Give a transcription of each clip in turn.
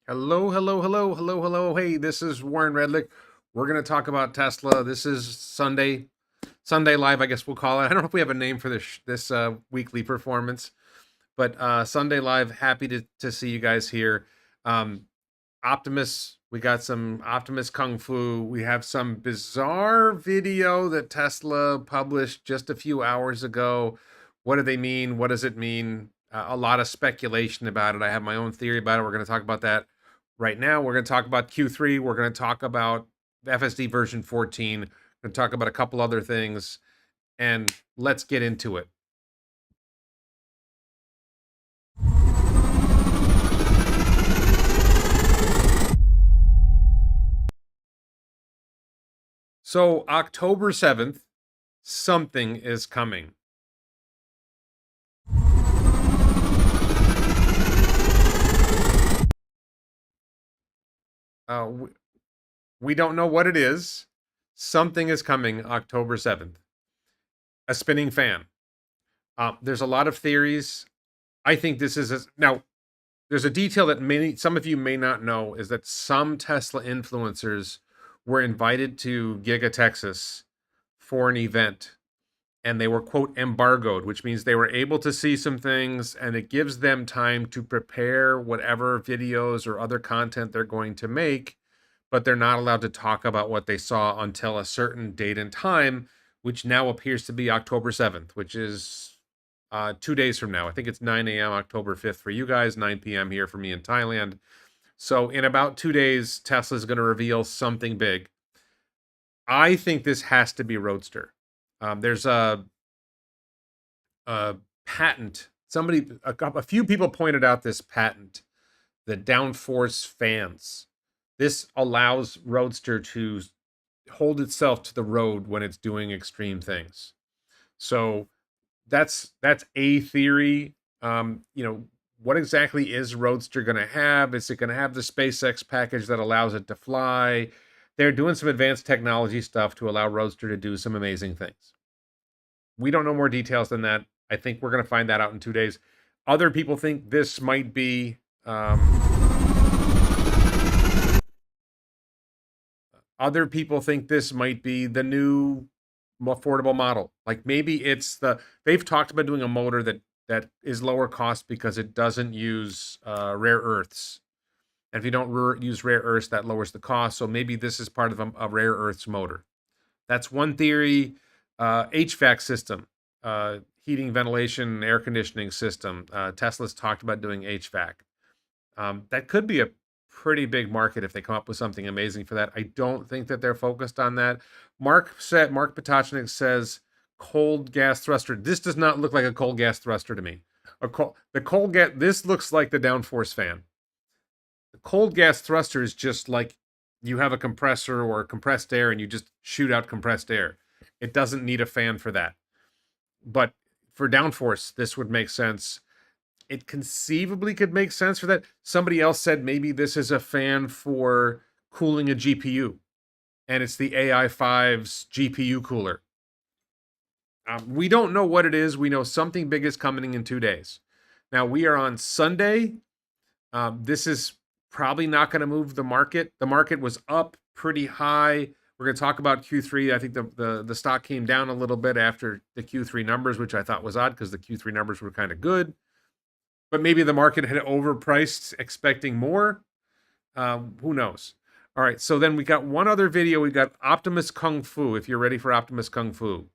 Hello, hello, hello, hello, hello. Hey, this is Warren Redlick. We're going to talk about Tesla. This is Sunday Live, I guess we'll call it. I don't know if we have a name for this weekly performance, but Sunday Live. Happy to see you guys here. Um, Optimus, we got some Optimus Kung Fu. We have some bizarre video that Tesla published just a few hours ago. What do they mean? What does it mean? A lot of speculation about it. I have my own theory about it. We're going to talk about that right now. We're going to talk about Q3. We're going to talk about the FSD version 14. We're going to talk about a couple other things, and let's get into it. So, October 7th, something is coming. Uh, we don't know what it is. Something is coming October 7th. A spinning fan. There's a lot of theories. I think this is now. There's a detail that some of you may not know is that some Tesla influencers were invited to Giga Texas for an event, and they were quote embargoed, which means they were able to see some things, and it gives them time to prepare whatever videos or other content they're going to make, but they're not allowed to talk about what they saw until a certain date and time, which now appears to be October 7th, which is 2 days from now. I think it's 9 a.m. October 5th for you guys, 9 p.m. here for me in Thailand. So in about 2 days, Tesla's going to reveal something big. I think this has to be Roadster. There's a patent. A few people pointed out this patent, the downforce fans. This allows Roadster to hold itself to the road when it's doing extreme things. So that's a theory. What exactly is Roadster going to have? Is it going to have the SpaceX package that allows it to fly? They're doing some advanced technology stuff to allow Roadster to do some amazing things. We don't know more details than that. I think we're going to find that out in 2 days. Other people think this might be other people think this might be the new affordable model. Like maybe they've talked about doing a motor that is lower cost because it doesn't use rare earths. And if you don't use rare earths, that lowers the cost. So maybe this is part of a rare earths motor. That's one theory. HVAC system, heating, ventilation, air conditioning system. Tesla's talked about doing HVAC. That could be a pretty big market if they come up with something amazing for that. I don't think that they're focused on that. Mark Potocnik says cold gas thruster. This does not look like a cold gas thruster to me. This looks like the downforce fan. The cold gas thruster is just like you have a compressor or compressed air and you just shoot out compressed air. It doesn't need a fan for that. But for downforce, this would make sense. It conceivably could make sense for that. Somebody else said maybe this is a fan for cooling a GPU, and it's the AI5's GPU cooler. We don't know what it is. We know something big is coming in 2 days. Now, we are on Sunday. This is probably not going to move the market. The market was up pretty high. We're going to talk about Q3. I think the stock came down a little bit after the Q3 numbers, which I thought was odd because the Q3 numbers were kind of good. But maybe the market had overpriced, expecting more. Who knows? All right, so then we got one other video. We got Optimus Kung Fu, if you're ready for Optimus Kung Fu.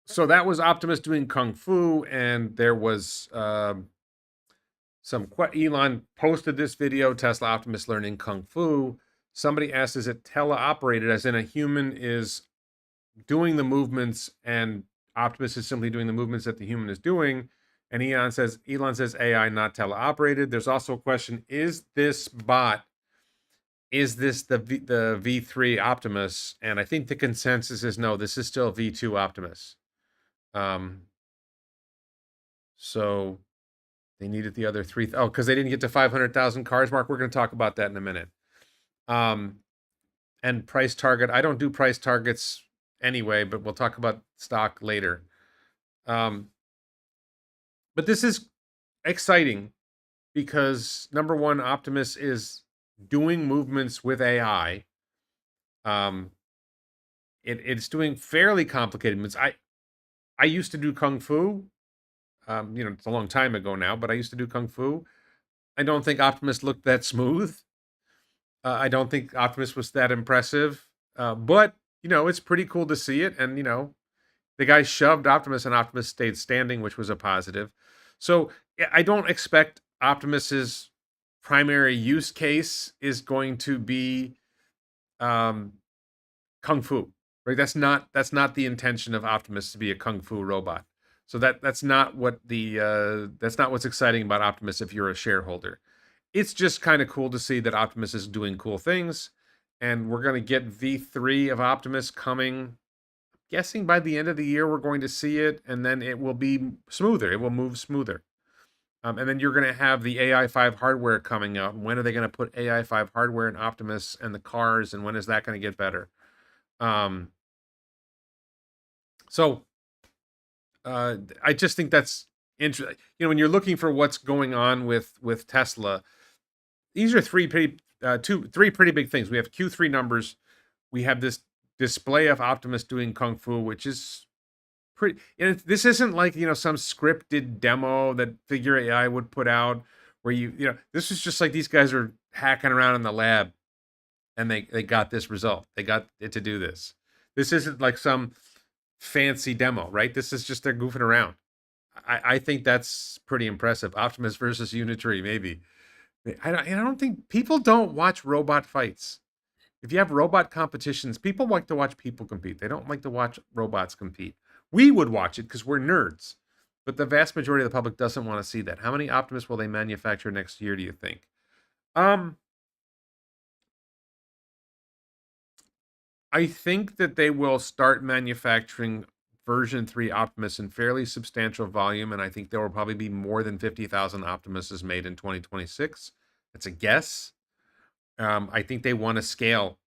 So that was Optimus doing Kung Fu, and there was Elon posted this video, Tesla Optimus learning Kung Fu. Somebody asked, is it teleoperated, as in a human is doing the movements and Optimus is simply doing the movements that the human is doing. And Elon says AI not teleoperated. There's also a question: is this bot? Is this the V3 Optimus? And I think the consensus is no. This is still V2 Optimus. So they needed the other three. Oh, because they didn't get to 500,000 cars. Mark, we're going to talk about that in a minute. And price target. I don't do price targets anyway, but we'll talk about stock later. But this is exciting because number one, Optimus is doing movements with AI. It's doing fairly complicated movements. I used to do kung fu. It's a long time ago now, but I used to do kung fu. I don't think Optimus looked that smooth. I don't think Optimus was that impressive. But it's pretty cool to see it. And the guy shoved Optimus, and Optimus stayed standing, which was a positive. So I don't expect Optimus's primary use case is going to be kung fu, right? That's not the intention of Optimus to be a kung fu robot. So that's not what's exciting about Optimus if you're a shareholder. It's just kind of cool to see that Optimus is doing cool things, and we're going to get V3 of Optimus coming. Guessing by the end of the year we're going to see it, and then it will be smoother. It will move smoother. And then you're going to have the AI5 hardware coming out. When are they going to put AI5 hardware in Optimus and the cars, and when is that going to get better? I just think that's interesting. When you're looking for what's going on with Tesla, these are three pretty big things. We have Q3 numbers. We have this display of Optimus doing kung fu, which is pretty. And this isn't like some scripted demo that Figure AI would put out, where this is just like these guys are hacking around in the lab, and they got this result. They got it to do this. This isn't like some fancy demo, right? This is just they're goofing around. I think that's pretty impressive. Optimus versus Unitree, maybe. I don't think people don't watch robot fights. If you have robot competitions, people like to watch people compete. They don't like to watch robots compete. We would watch it because we're nerds, but the vast majority of the public doesn't want to see that. How many Optimus will they manufacture next year, do you think? I think that they will start manufacturing version 3 Optimus in fairly substantial volume, and I think there will probably be more than 50,000 Optimuses made in 2026. That's a guess. I think they want to scale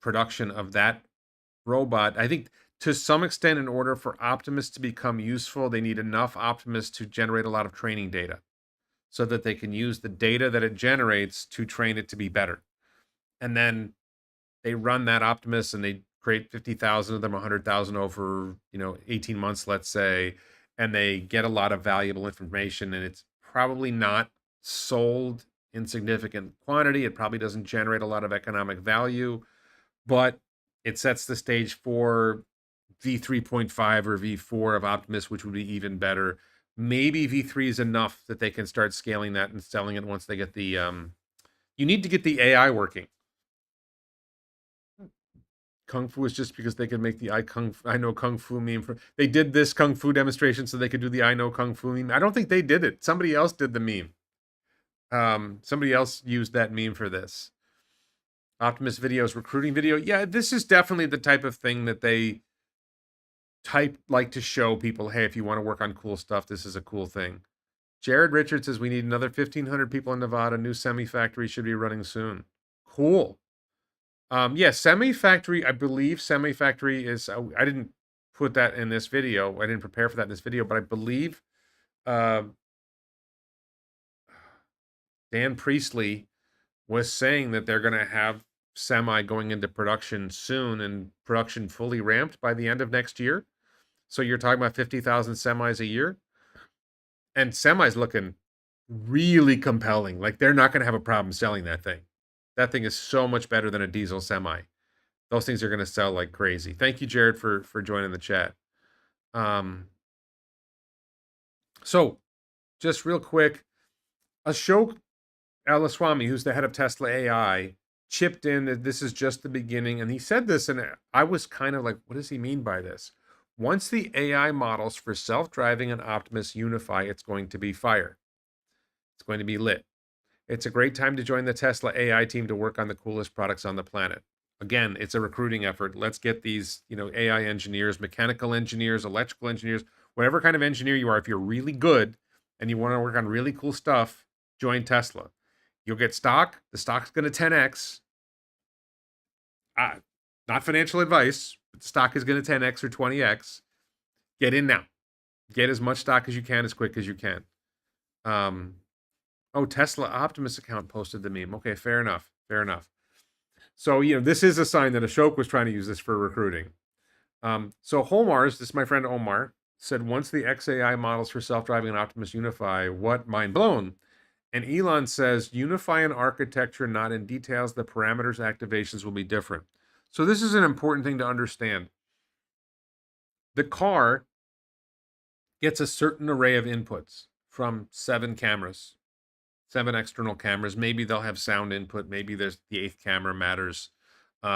production of that robot. I think to some extent, in order for Optimus to become useful, they need enough Optimus to generate a lot of training data so that they can use the data that it generates to train it to be better. And then they run that Optimus and they create 50,000 of them, 100,000 over 18 months, let's say, and they get a lot of valuable information, and it's probably not sold in significant quantity. It probably doesn't generate a lot of economic value, but it sets the stage for V3.5 or V4 of Optimus, which would be even better. Maybe V3 is enough that they can start scaling that and selling it once they get the you need to get the AI working. Kung Fu is just because they could make the I know Kung Fu meme. They did this Kung Fu demonstration so they could do the I know Kung Fu meme. I don't think they did it. Somebody else did the meme. Somebody else used that meme for this. Optimus videos, recruiting video. Yeah, this is definitely the type of thing that they like to show people, hey, if you want to work on cool stuff, this is a cool thing. Jared Richards says we need another 1,500 people in Nevada. New semi-factory should be running soon. Cool. Yeah, semi-factory, I believe semi-factory is, I didn't put that in this video. I didn't prepare for that in this video, but I believe Dan Priestley was saying that they're going to have semi going into production soon and production fully ramped by the end of next year. So you're talking about 50,000 semis a year. And semi's looking really compelling. Like they're not going to have a problem selling that thing. That thing is so much better than a diesel semi. Those things are going to sell like crazy. Thank you, Jared, for joining the chat. So just real quick, Ashok Alaswamy, who's the head of Tesla AI, chipped in that this is just the beginning. And he said this, and I was kind of like, what does he mean by this? Once the AI models for self-driving and Optimus unify, it's going to be fire. It's going to be lit. It's a great time to join the Tesla AI team to work on the coolest products on the planet. Again, it's a recruiting effort. Let's get these, AI engineers, mechanical engineers, electrical engineers, whatever kind of engineer you are. If you're really good and you want to work on really cool stuff, join Tesla. You'll get stock. The stock's going to 10x. Not financial advice, but the stock is going to 10x or 20x. Get in now. Get as much stock as you can, as quick as you can. Oh, Tesla Optimus account posted the meme. Okay, fair enough. Fair enough. So, this is a sign that Ashok was trying to use this for recruiting. So Holmars, this is my friend Omar, said once the XAI models for self-driving and Optimus unify, what? Mind blown. And Elon says unify in architecture, not in details. The parameters activations will be different. So this is an important thing to understand. The car gets a certain array of inputs from 7 cameras, 7 external cameras. Maybe they'll have sound input. Maybe there's the 8th camera matters.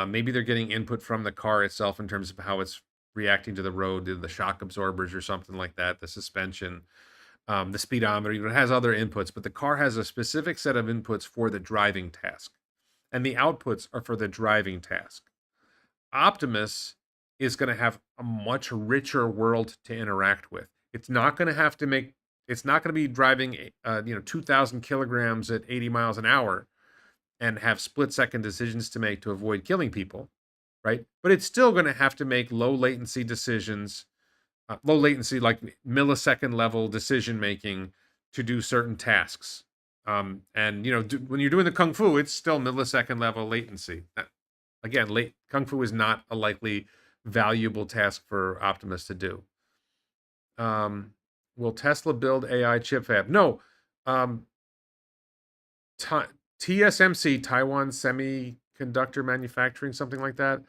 Maybe they're getting input from the car itself in terms of how it's reacting to the road, the shock absorbers or something like that, the suspension, the speedometer. It has other inputs, but the car has a specific set of inputs for the driving task, and the outputs are for the driving task. Optimus is going to have a much richer world to interact with. It's not going to be driving, 2,000 kilograms at 80 miles an hour and have split-second decisions to make to avoid killing people, right? But it's still going to have to make low latency decisions, low latency, like millisecond level decision making to do certain tasks. And when you're doing the kung fu, it's still millisecond level latency. Again, kung fu is not a likely valuable task for Optimus to do. Will Tesla build AI chip fab? No. TSMC, Taiwan Semiconductor Manufacturing, something like that.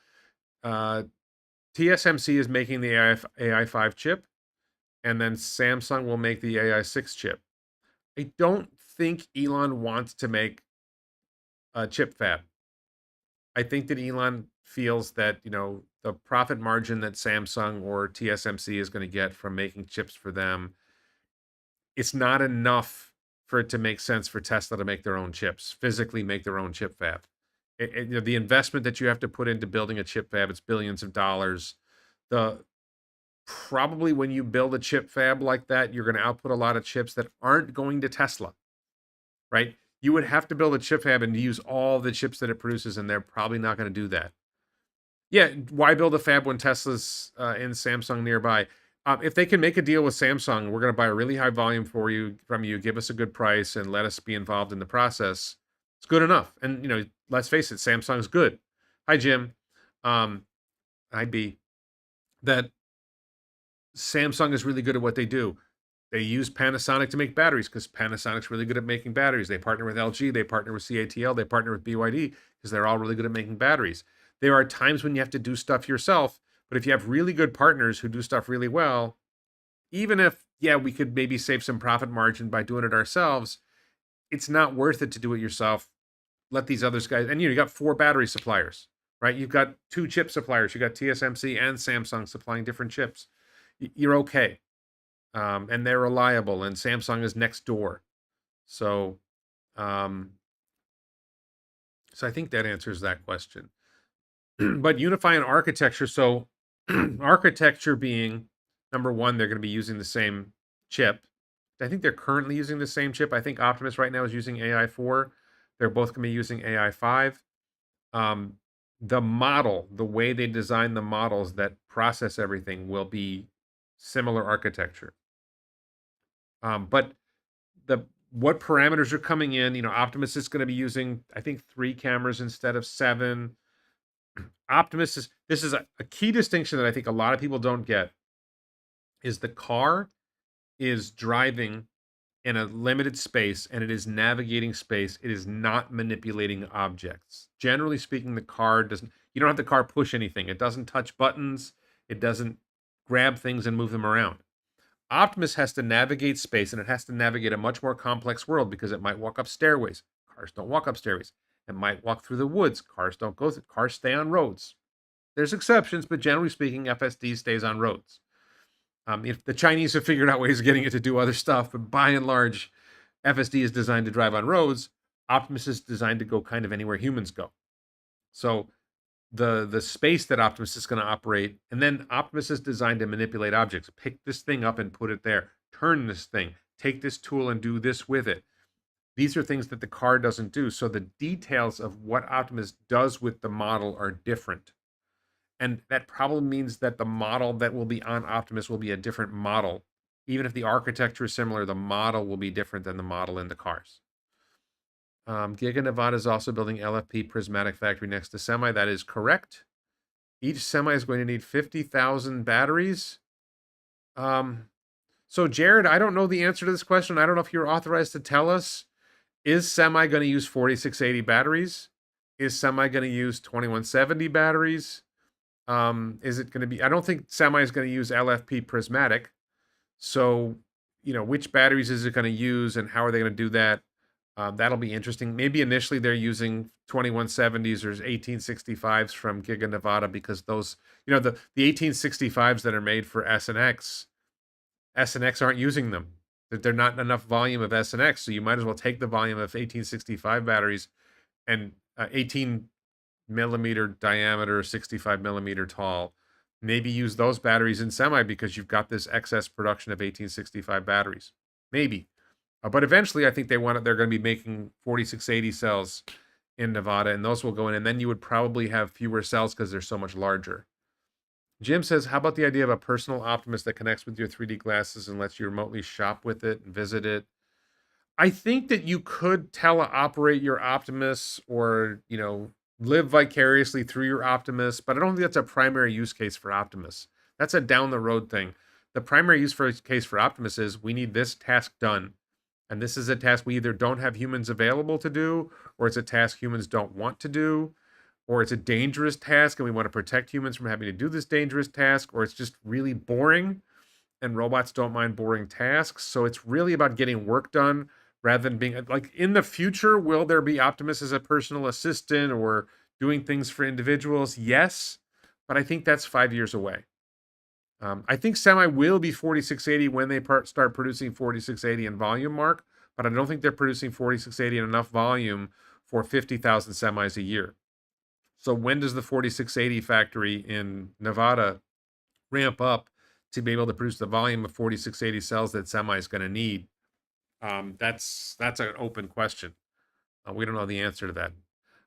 TSMC is making the AI 5 chip, and then Samsung will make the AI 6 chip. I don't think Elon wants to make a chip fab. I think that Elon feels that, the profit margin that Samsung or TSMC is going to get from making chips for them, it's not enough for it to make sense for Tesla to make their own chips, physically make their own chip fab. The investment that you have to put into building a chip fab, it's billions of dollars. Probably when you build a chip fab like that, you're going to output a lot of chips that aren't going to Tesla, right? You would have to build a chip fab and use all the chips that it produces, and they're probably not going to do that. Yeah, why build a fab when Tesla's in Samsung nearby? If they can make a deal with Samsung, we're going to buy a really high volume from you, give us a good price, and let us be involved in the process. It's good enough. And, let's face it, Samsung's good. Hi, Jim. Hi, B. That Samsung is really good at what they do. They use Panasonic to make batteries because Panasonic's really good at making batteries. They partner with LG. They partner with CATL. They partner with BYD because they're all really good at making batteries. There are times when you have to do stuff yourself, but if you have really good partners who do stuff really well, even if, we could maybe save some profit margin by doing it ourselves, it's not worth it to do it yourself. Let these other guys, and you got 4 battery suppliers, right? You've got 2 chip suppliers. You got TSMC and Samsung supplying different chips. You're okay. And they're reliable, and Samsung is next door. So I think that answers that question. But unifying architecture, so architecture being, number one, they're going to be using the same chip. I think they're currently using the same chip. I think Optimus right now is using AI 4. They're both going to be using AI 5. The model, the way they design the models that process everything will be similar architecture. But what parameters are coming in, Optimus is going to be using, I think, 3 cameras instead of 7. Optimus this is a key distinction that I think a lot of people don't get, is the car is driving in a limited space and it is navigating space. It is not manipulating objects. Generally speaking, the car you don't have the car push anything. It doesn't touch buttons. It doesn't grab things and move them around. Optimus has to navigate space, and it has to navigate a much more complex world because it might walk up stairways. Cars don't walk up stairways. It might walk through the woods. Cars don't go through. Cars stay on roads. There's exceptions, but generally speaking, FSD stays on roads. If the Chinese have figured out ways of getting it to do other stuff, but by and large, FSD is designed to drive on roads. Optimus is designed to go kind of anywhere humans go. So the space that Optimus is going to operate, and then Optimus is designed to manipulate objects. Pick this thing up and put it there. Turn this thing. Take this tool and do this with it. These are things that the car doesn't do. So the details of what Optimus does with the model are different. And that probably means that the model that will be on Optimus will be a different model. Even if the architecture is similar, the model will be different than the model in the cars. Giga Nevada is also building LFP prismatic factory next to Semi. That is correct. Each Semi is going to need 50,000 batteries. So Jared, I don't know the answer to this question. I don't know if you're authorized to tell us. Is Semi going to use 4680 batteries? Is Semi going to use 2170 batteries? Is it going to be, I don't think Semi is going to use LFP prismatic. So, which batteries is it going to use and how are they going to do that? That'll be interesting. Maybe initially they're using 2170s or 1865s from Giga Nevada because those, the 1865s that are made for S and X aren't using them. They're not enough volume of S and X, so you might as well take the volume of 1865 batteries and 18 millimeter diameter, 65 millimeter tall. Maybe use those batteries in Semi because you've got this excess production of 1865 batteries. Maybe. But eventually, I think they're going to be making 4680 cells in Nevada, and those will go in, and then you would probably have fewer cells because they're so much larger. Jim says, how about the idea of a personal Optimus that connects with your 3D glasses and lets you remotely shop with it and visit it? I think that you could teleoperate your Optimus or, live vicariously through your Optimus, but I don't think that's a primary use case for Optimus. That's a down the road thing. The primary case for Optimus is we need this task done. And this is a task we either don't have humans available to do, or it's a task humans don't want to do, or it's a dangerous task and we want to protect humans from having to do this dangerous task, or it's just really boring and robots don't mind boring tasks. So it's really about getting work done rather than being like, in the future, will there be Optimus as a personal assistant or doing things for individuals? Yes, but I think that's 5 years away. I think Semi will be 4680 when they start producing 4680 in volume, Mark, but I don't think they're producing 4680 in enough volume for 50,000 Semis a year. So when does the 4680 factory in Nevada ramp up to be able to produce the volume of 4680 cells that Semi is going to need? That's an open question. We don't know the answer to that.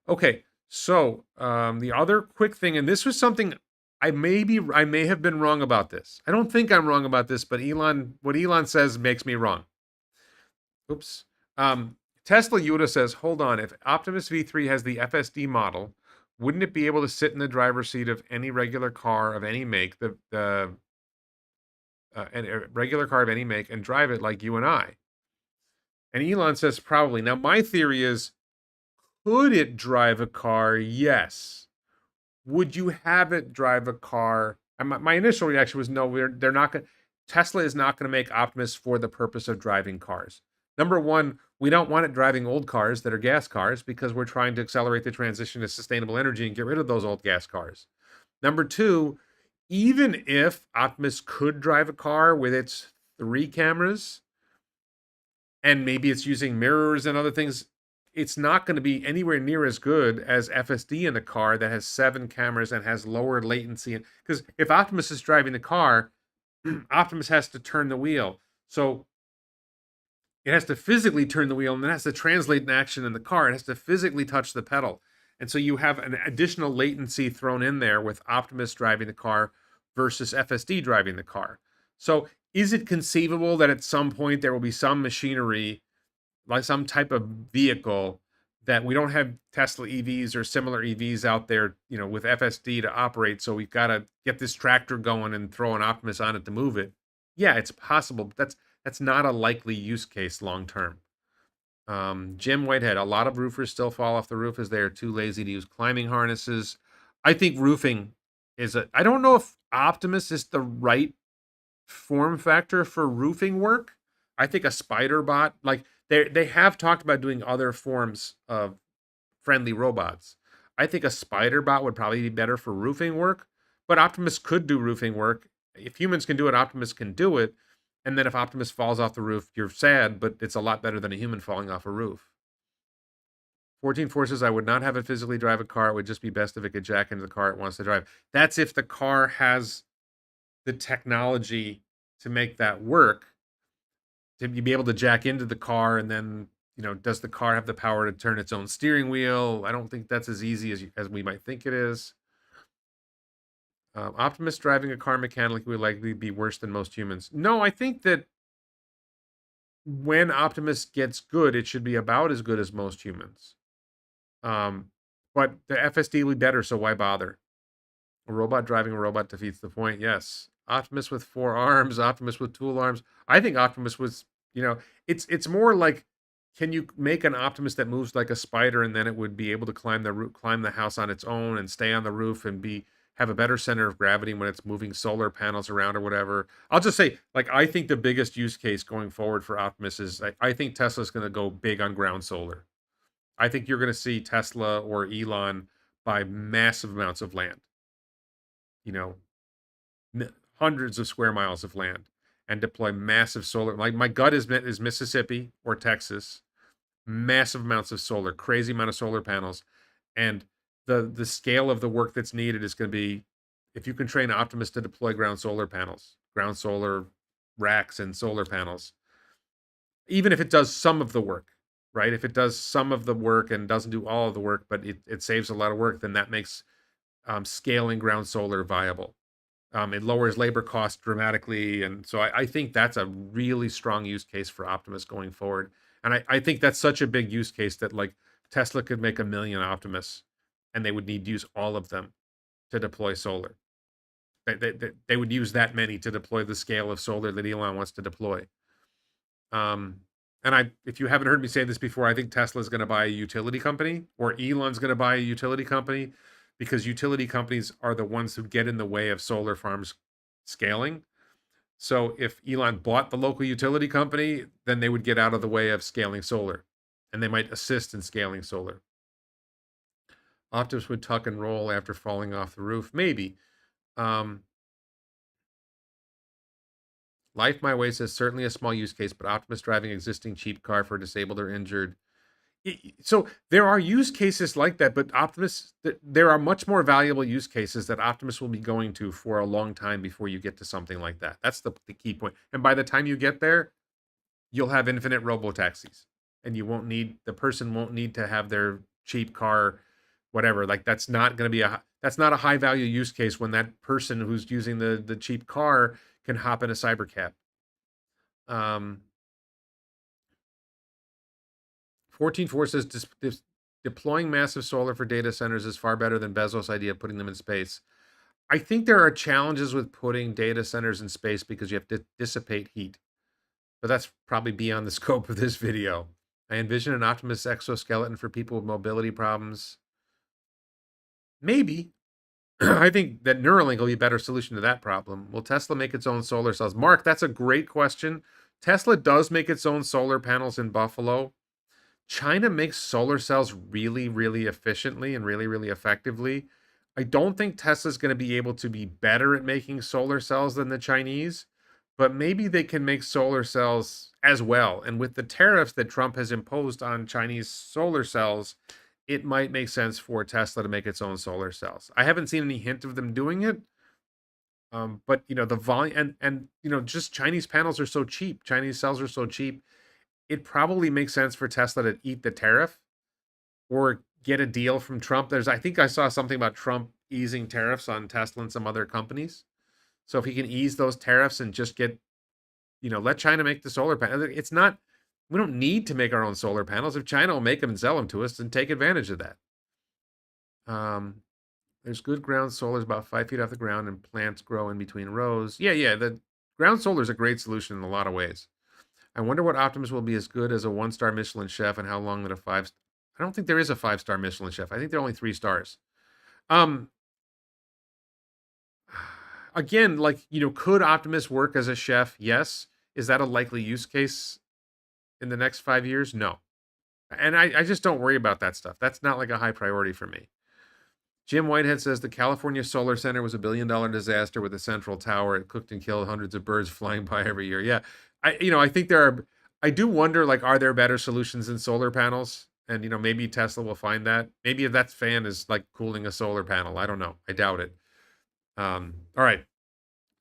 Okay, so the other quick thing, and this was something I may have been wrong about this. I don't think I'm wrong about this, but what Elon says makes me wrong. Oops. Tesla Yuta says, hold on, if Optimus V3 has the FSD model, wouldn't it be able to sit in the driver's seat of any regular car of any make, a regular car of any make, and drive it like you and I? And Elon says probably. Now, my theory is, could it drive a car? Yes. Would you have it drive a car? And my initial reaction was no, they're not going. Tesla is not going to make Optimus for the purpose of driving cars. Number one, we don't want it driving old cars that are gas cars because we're trying to accelerate the transition to sustainable energy and get rid of those old gas cars. Number two, even if Optimus could drive a car with its 3 cameras, and maybe it's using mirrors and other things, it's not going to be anywhere near as good as FSD in a car that has 7 cameras and has lower latency. Because if Optimus is driving the car, Optimus has to turn the wheel. So it has to physically turn the wheel and then has to translate an action in the car. It has to physically touch the pedal. And so you have an additional latency thrown in there with Optimus driving the car versus FSD driving the car. So is it conceivable that at some point there will be some machinery, like some type of vehicle, that we don't have Tesla EVs or similar EVs out there, with FSD to operate? So we've got to get this tractor going and throw an Optimus on it to move it. Yeah, it's possible, but that's not a likely use case long term. Jim Whitehead, a lot of roofers still fall off the roof as they are too lazy to use climbing harnesses. I think roofing I don't know if Optimus is the right form factor for roofing work. I think a spider bot, like they have talked about doing other forms of friendly robots. I think a spider bot would probably be better for roofing work, but Optimus could do roofing work. If humans can do it, Optimus can do it. And then if Optimus falls off the roof, you're sad, but it's a lot better than a human falling off a roof. 14 forces, I would not have it physically drive a car. It would just be best if it could jack into the car it wants to drive. That's if the car has the technology to make that work, to be able to jack into the car, and then, does the car have the power to turn its own steering wheel? I don't think that's as easy as we might think it is. Optimus driving a car mechanically would likely be worse than most humans. No, I think that when Optimus gets good, it should be about as good as most humans. But the FSD will be better, so why bother? A robot driving a robot defeats the point. Yes. Optimus with 4 arms, Optimus with tool arms. I think Optimus was, it's more like, can you make an Optimus that moves like a spider, and then it would be able to climb the house on its own and stay on the roof and have a better center of gravity when it's moving solar panels around or whatever. I'll just say, like, I think the biggest use case going forward for Optimus is, I think Tesla's going to go big on ground solar. I think you're going to see Tesla or Elon buy massive amounts of land, hundreds of square miles of land, and deploy massive solar. Like, my gut is Mississippi or Texas, massive amounts of solar, crazy amount of solar panels. And the scale of the work that's needed is going to be, if you can train Optimus to deploy ground solar panels, ground solar racks and solar panels, even if it does some of the work, right? If it does some of the work and doesn't do all of the work, but it saves a lot of work, then that makes scaling ground solar viable. It lowers labor costs dramatically. And so I think that's a really strong use case for Optimus going forward. And I think that's such a big use case that, like, Tesla could make 1 million Optimus, and they would need to use all of them to deploy solar. They would use that many to deploy the scale of solar that Elon wants to deploy. And if you haven't heard me say this before, I think Tesla's going to buy a utility company, or Elon's going to buy a utility company, because utility companies are the ones who get in the way of solar farms scaling. So if Elon bought the local utility company, then they would get out of the way of scaling solar, and they might assist in scaling solar. Optimus would tuck and roll after falling off the roof. Maybe. Life My Way says certainly a small use case, but Optimus driving existing cheap car for disabled or injured. So there are use cases like that, but there are much more valuable use cases that Optimus will be going to for a long time before you get to something like that. That's the key point. And by the time you get there, you'll have infinite robo-taxis, and the person won't need to have their cheap car, whatever. Like, that's not going to be that's not a high value use case when that person who's using the cheap car can hop in a cybercab. 14.4 says deploying massive solar for data centers is far better than Bezos' idea of putting them in space. I think there are challenges with putting data centers in space because you have to dissipate heat, but that's probably beyond the scope of this video. I envision an Optimus exoskeleton for people with mobility problems. Maybe. I think that Neuralink will be a better solution to that problem. Will Tesla make its own solar cells? Mark, that's a great question. Tesla does make its own solar panels in Buffalo. China makes solar cells really, really efficiently and really, really effectively. I don't think Tesla's going to be able to be better at making solar cells than the Chinese, but maybe they can make solar cells as well. And with the tariffs that Trump has imposed on Chinese solar cells, it might make sense for Tesla to make its own solar cells. I haven't seen any hint of them doing it. But the volume and just Chinese panels are so cheap. Chinese cells are so cheap. It probably makes sense for Tesla to eat the tariff or get a deal from Trump. I think I saw something about Trump easing tariffs on Tesla and some other companies. So if he can ease those tariffs and just let China make the solar panel. We don't need to make our own solar panels. If China will make them and sell them to us, then take advantage of that. There's good ground solar is about 5 feet off the ground, and plants grow in between rows. Yeah. The ground solar is a great solution in a lot of ways. I wonder what Optimus will be as good as a 1-star Michelin chef, and how long would a 5? I don't think there is a 5-star Michelin chef. I think they're only 3 stars. Again, could Optimus work as a chef? Yes. Is that a likely use case in the next 5 years? No. And I just don't worry about that stuff. That's not like a high priority for me. Jim Whitehead says the California Solar Center was a $1 billion disaster with a central tower. It cooked and killed hundreds of birds flying by every year. Yeah, I think there are. I do wonder, like, are there better solutions than solar panels? And maybe Tesla will find that. Maybe if that fan is like cooling a solar panel. I don't know. I doubt it. All right.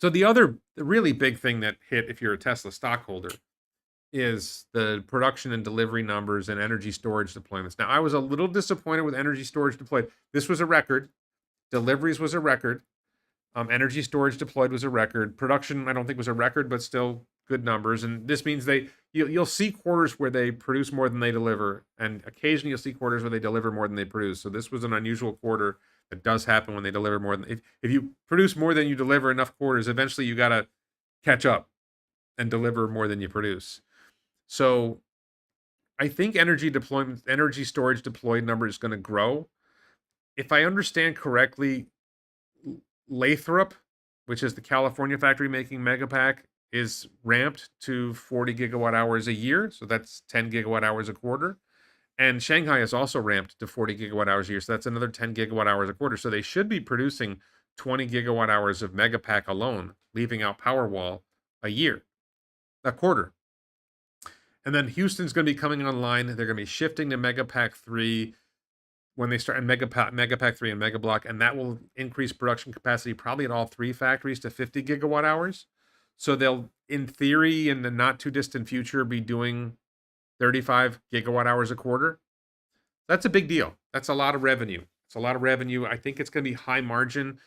So the really big thing that hit if you're a Tesla stockholder is the production and delivery numbers and energy storage deployments. Now, I was a little disappointed with energy storage deployed. This was a record. Deliveries was a record. Energy storage deployed was a record. Production, I don't think was a record, but still good numbers. And this means you'll see quarters where they produce more than they deliver, and occasionally you'll see quarters where they deliver more than they produce. So this was an unusual quarter. That does happen when they deliver more than if you produce more than you deliver enough quarters, eventually you got to catch up and deliver more than you produce. So I think energy storage deployed number is going to grow. If I understand correctly, Lathrop, which is the California factory making Megapack, is ramped to 40 gigawatt hours a year. So that's 10 gigawatt hours a quarter. And Shanghai is also ramped to 40 gigawatt hours a year. So that's another 10 gigawatt hours a quarter. So they should be producing 20 gigawatt hours of Megapack alone, leaving out Powerwall a quarter. And then Houston's going to be coming online. They're going to be shifting to Megapack 3 when they start, and Megapack 3 and Megablock, and that will increase production capacity probably at all three factories to 50 gigawatt hours. So they'll, in theory, in the not too distant future, be doing 35 gigawatt hours a quarter. That's a big deal. That's a lot of revenue. It's a lot of revenue. I think it's going to be high margin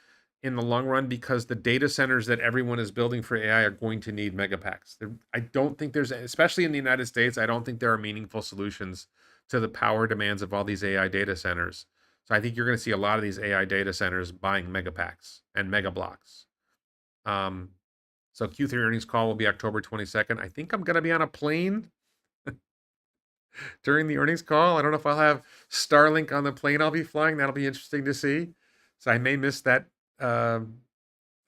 in the long run because the data centers that everyone is building for AI are going to need Megapacks. I don't think there's, especially in the United States, I don't think there are meaningful solutions to the power demands of all these AI data centers. So I think you're going to see a lot of these AI data centers buying Megapacks and Megablocks. So Q3 earnings call will be October 22nd. I think I'm going to be on a plane during the earnings call. I don't know if I'll have Starlink on the plane I'll be flying. That'll be interesting to see. So I may miss that. I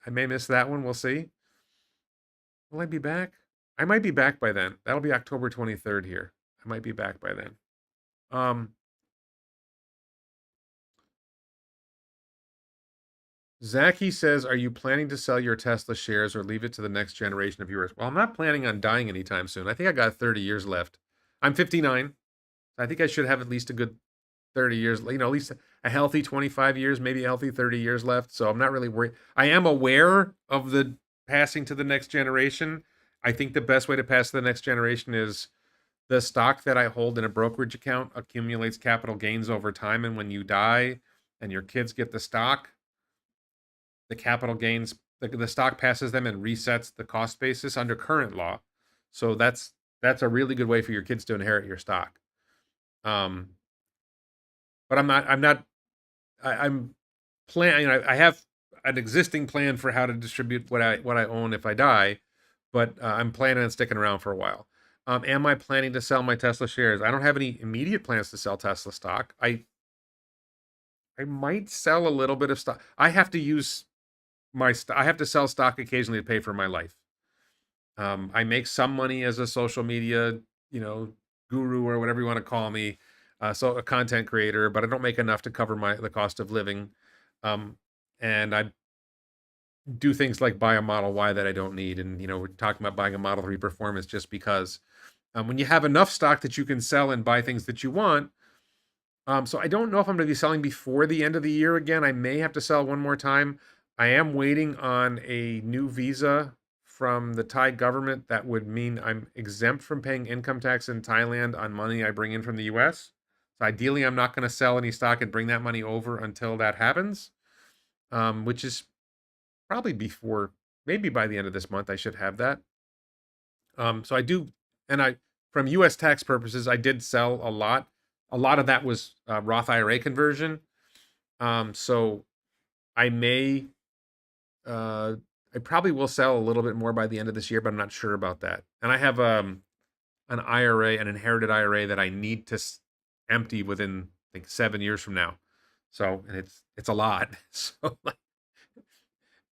may miss that one. We'll see. Will I be back? I might be back by then. That'll be October 23rd here. I might be back by then. Zachy says, are you planning to sell your Tesla shares or leave it to the next generation of viewers? Well, I'm not planning on dying anytime soon. I think I got 30 years left. I'm 59. I think I should have at least a good 30 years, at least a healthy 25 years, maybe a healthy 30 years left. So I'm not really worried. I am aware of the passing to the next generation. I think the best way to pass to the next generation is the stock that I hold in a brokerage account accumulates capital gains over time. And when you die and your kids get the stock, the capital gains, the stock passes them and resets the cost basis under current law. So that's a really good way for your kids to inherit your stock. But I'm planning. I have an existing plan for how to distribute what I own if I die, but I'm planning on sticking around for a while. Am I planning to sell my Tesla shares? I don't have any immediate plans to sell Tesla stock. I might sell a little bit of stock. I have to use I have to sell stock occasionally to pay for my life. I make some money as a social media, guru or whatever you want to call me, so a content creator, but I don't make enough to cover the cost of living. And I do things like buy a Model Y that I don't need, and we're talking about buying a Model 3 Performance just because. When you have enough stock that you can sell and buy things that you want. So I don't know if I'm going to be selling before the end of the year again. I may have to sell one more time. I am waiting on a new visa from the Thai government that would mean I'm exempt from paying income tax in Thailand on money I bring in from the US. So ideally, I'm not going to sell any stock and bring that money over until that happens, which is probably maybe by the end of this month, I should have that. So I do, and from US tax purposes, I did sell a lot. A lot of that was Roth IRA conversion. So I probably will sell a little bit more by the end of this year, but I'm not sure about that. And I have an IRA, an inherited IRA that I need to empty within, I think, 7 years from now. So, and it's a lot. So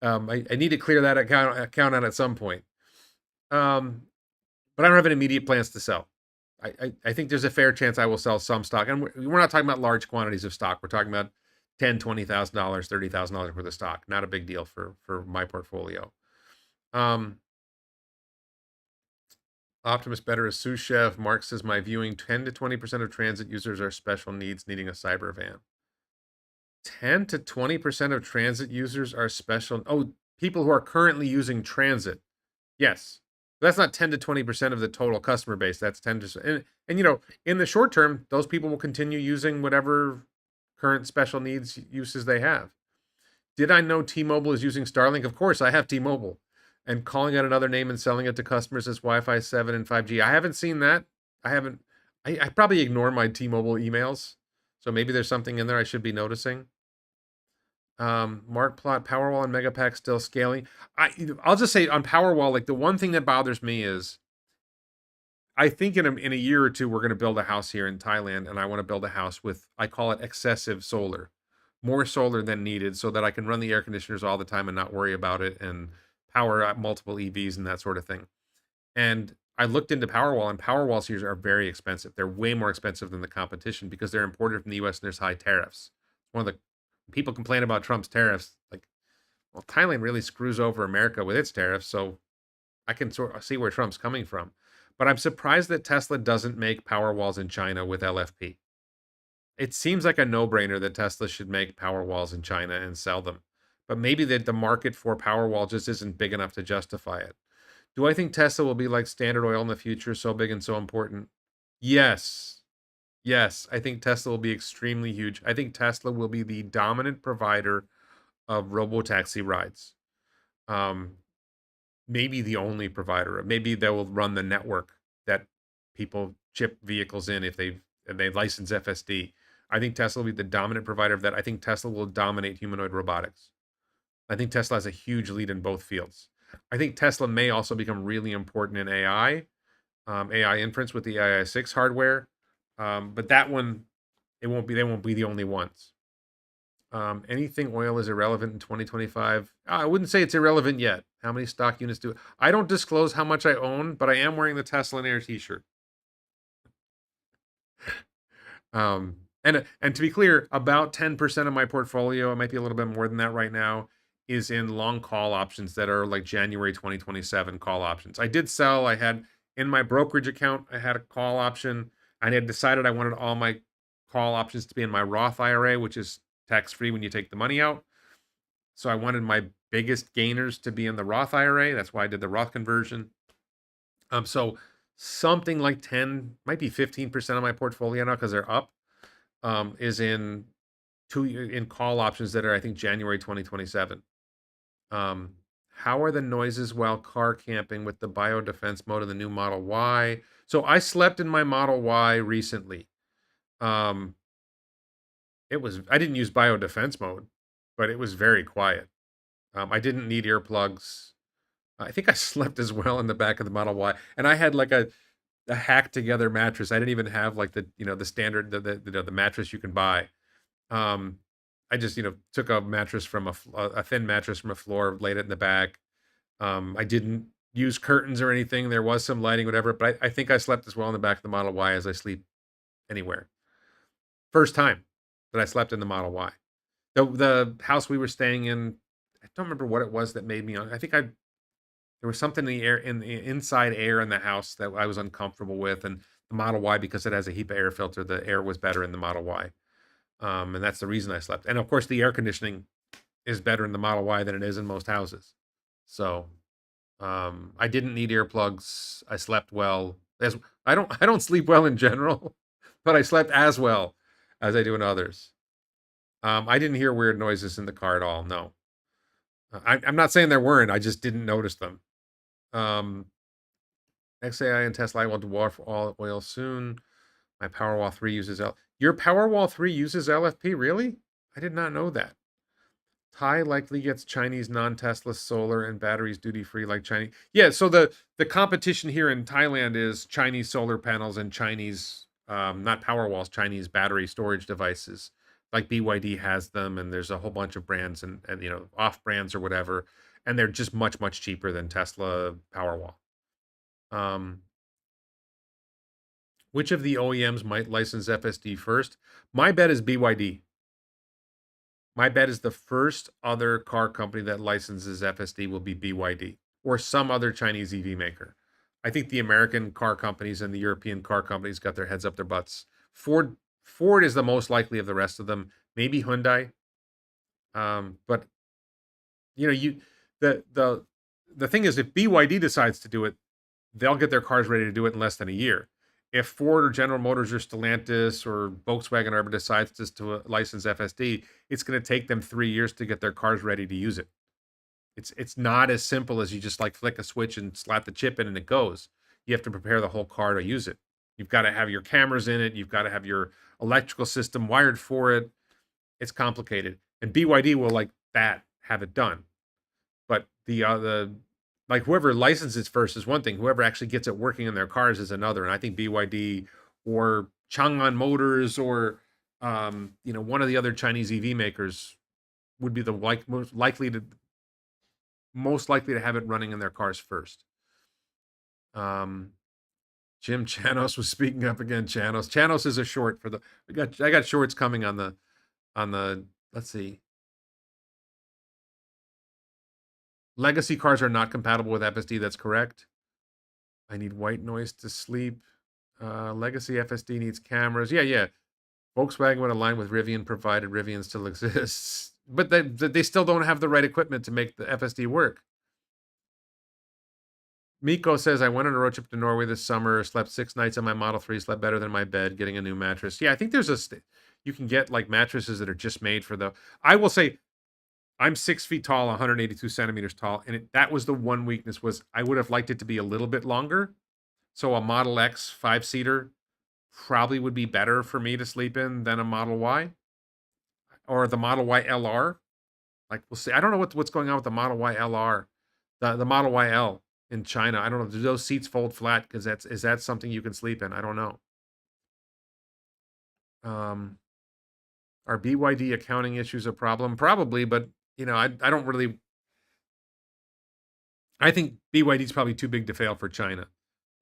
I need to clear that account out at some point. But I don't have any immediate plans to sell. I think there's a fair chance I will sell some stock. And we're not talking about large quantities of stock. We're talking about $10,000, $20,000, $30,000 worth of stock. Not a big deal for my portfolio. Optimus better as sous chef. Mark says my viewing 10 to 20% of transit users are special needs needing a cyber van. 10 to 20% of transit users are special. Oh, people who are currently using transit. Yes. That's not 10 to 20% of the total customer base. That's 10 to, and you know, in the short term, those people will continue using whatever current special needs uses they have. Did I know T-Mobile is using Starlink? Of course, I have T-Mobile. And calling out another name and selling it to customers as Wi-Fi 7 and 5G. I haven't seen that. I haven't. I probably ignore my T-Mobile emails. So maybe there's something in there I should be noticing. Mark Plot, Powerwall and Megapack still scaling. I'll just say on Powerwall, like the one thing that bothers me is I think in a year or two, we're going to build a house here in Thailand, and I want to build a house with, I call it excessive solar, more solar than needed, so that I can run the air conditioners all the time and not worry about it, and power up multiple EVs and that sort of thing. And I looked into Powerwall, and Powerwalls here are very expensive. They're way more expensive than the competition because they're imported from the U.S. and there's high tariffs. One of the people complain about Trump's tariffs, like, well, Thailand really screws over America with its tariffs, so I can sort of see where Trump's coming from. But I'm surprised that Tesla doesn't make Powerwalls in China with LFP. It seems like a no-brainer that Tesla should make Powerwalls in China and sell them. But maybe that the market for Powerwall just isn't big enough to justify it. Do I think Tesla will be like Standard Oil in the future, so big and so important? Yes. Yes, I think Tesla will be extremely huge. I think Tesla will be the dominant provider of robotaxi rides. Maybe the only provider. Maybe they will run the network that people chip vehicles in if they license FSD. I think Tesla will be the dominant provider of that. I think Tesla will dominate humanoid robotics. I think Tesla has a huge lead in both fields. I think Tesla may also become really important in AI, AI inference with the AI6 hardware. But that one, they won't be the only ones. Anything oil is irrelevant in 2025. I wouldn't say it's irrelevant yet. How many stock units do I don't disclose how much I own, but I am wearing the Tesla and Air t-shirt. And to be clear, about 10% of my portfolio, it might be a little bit more than that right now, is in long call options that are like January 2027 call options. I did sell, I had in my brokerage account, I had a call option. I had decided I wanted all my call options to be in my Roth IRA, which is tax-free when you take the money out. So I wanted my biggest gainers to be in the Roth IRA. That's why I did the Roth conversion. So something like 10, might be 15% of my portfolio now because they're up, is in call options that are, I think, January 2027. How are the noises while car camping with the biodefense mode of the new Model Y? So I slept in my Model Y recently. I didn't use biodefense mode, but it was very quiet. I didn't need earplugs. I think I slept as well in the back of the Model Y, and I had like a hacked together mattress. I didn't even have like the standard the mattress you can buy. I just took a mattress from a thin mattress from a floor, laid it in the back. I didn't use curtains or anything. There was some lighting, whatever, but I think I slept as well in the back of the Model Y as I sleep anywhere. First time that I slept in the Model Y. The house we were staying in, I don't remember what it was that made me. I think there was something in the inside air in the house that I was uncomfortable with, and the Model Y, because it has a HEPA air filter, the air was better in the Model Y, and that's the reason I slept. And of course, the air conditioning is better in the Model Y than it is in most houses. So I didn't need earplugs. I slept well. I don't sleep well in general, but I slept as well as I do in others. I didn't hear weird noises in the car at all. No. I'm not saying there weren't. I just didn't notice them. XAI and Tesla will dwarf all oil soon. My Powerwall 3 uses Your Powerwall 3 uses LFP? Really? I did not know that. Thai likely gets Chinese non-Tesla solar and batteries duty-free like Chinese. Yeah, so the competition here in Thailand is Chinese solar panels and Chinese, not Powerwalls, Chinese battery storage devices. Like BYD has them, and there's a whole bunch of brands and off brands or whatever, and they're just much, much cheaper than Tesla Powerwall. Which of the OEMs might license FSD first? My bet is BYD. My bet is the first other car company that licenses FSD will be BYD or some other Chinese EV maker. I think the American car companies and the European car companies got their heads up their butts. Ford is the most likely of the rest of them. Maybe Hyundai. But you know, the thing is, if BYD decides to do it, they'll get their cars ready to do it in less than a year. If Ford or General Motors or Stellantis or Volkswagen ever decides to license FSD, it's going to take them 3 years to get their cars ready to use it. It's not as simple as you just like flick a switch and slap the chip in and it goes. You have to prepare the whole car to use it. You've got to have your cameras in it. You've got to have your electrical system wired for it. It's complicated. And BYD will like that have it done. But the like whoever licenses first is one thing. Whoever actually gets it working in their cars is another. And I think BYD or Chang'an Motors or one of the other Chinese EV makers would be the most likely to have it running in their cars first. Jim Chanos was speaking up again. Chanos is a short for the. I got shorts coming on the let's see. Legacy cars are not compatible with FSD. That's correct. I need white noise to sleep. Legacy FSD needs cameras. Yeah. Volkswagen would align with Rivian provided Rivian still exists. But they still don't have the right equipment to make the FSD work. Miko says, I went on a road trip to Norway this summer, slept 6 nights on my Model 3, slept better than my bed, getting a new mattress. Yeah, I think you can get like mattresses that are just made for I will say, I'm 6 feet tall, 182 centimeters tall, and that was the one weakness was I would have liked it to be a little bit longer. So a Model X 5-seater probably would be better for me to sleep in than a Model Y or the Model Y LR. Like we'll see. I don't know what's going on with the Model Y LR, the Model Y L in China. I don't know. Do those seats fold flat? Because is that something you can sleep in? I don't know. Are BYD accounting issues a problem? Probably, but I don't really. I think BYD is probably too big to fail for China.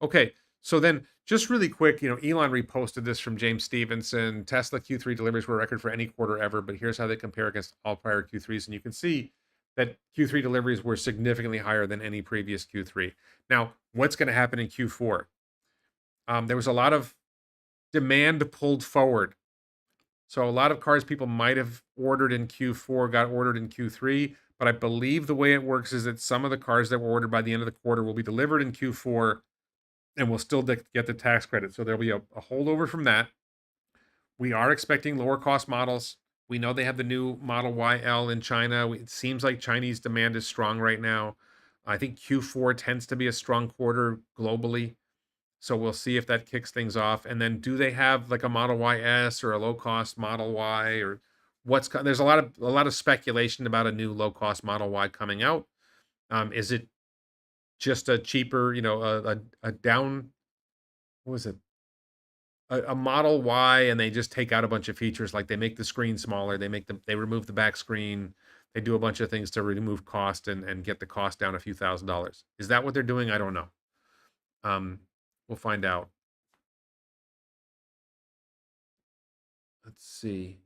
Okay, so then just really quick, Elon reposted this from James Stevenson. Tesla Q3 deliveries were a record for any quarter ever, but here's how they compare against all prior Q3s. And you can see that Q3 deliveries were significantly higher than any previous Q3. Now, what's going to happen in Q4? There was a lot of demand pulled forward. So a lot of cars people might have ordered in Q4 got ordered in Q3. But I believe the way it works is that some of the cars that were ordered by the end of the quarter will be delivered in Q4 and we'll still get the tax credit. So there'll be a holdover from that. We are expecting lower cost models. We know they have the new Model YL in China. It seems like Chinese demand is strong right now. I think Q4 tends to be a strong quarter globally. So we'll see if that kicks things off. And then do they have like a Model YS or a low cost Model Y or there's a lot of speculation about a new low cost Model Y coming out. Is it just a cheaper, a down, what was it? A Model Y, and they just take out a bunch of features, like they make the screen smaller, they remove the back screen, they do a bunch of things to remove cost and get the cost down a few $1,000s. Is that what they're doing? I don't know. We'll find out. Let's see.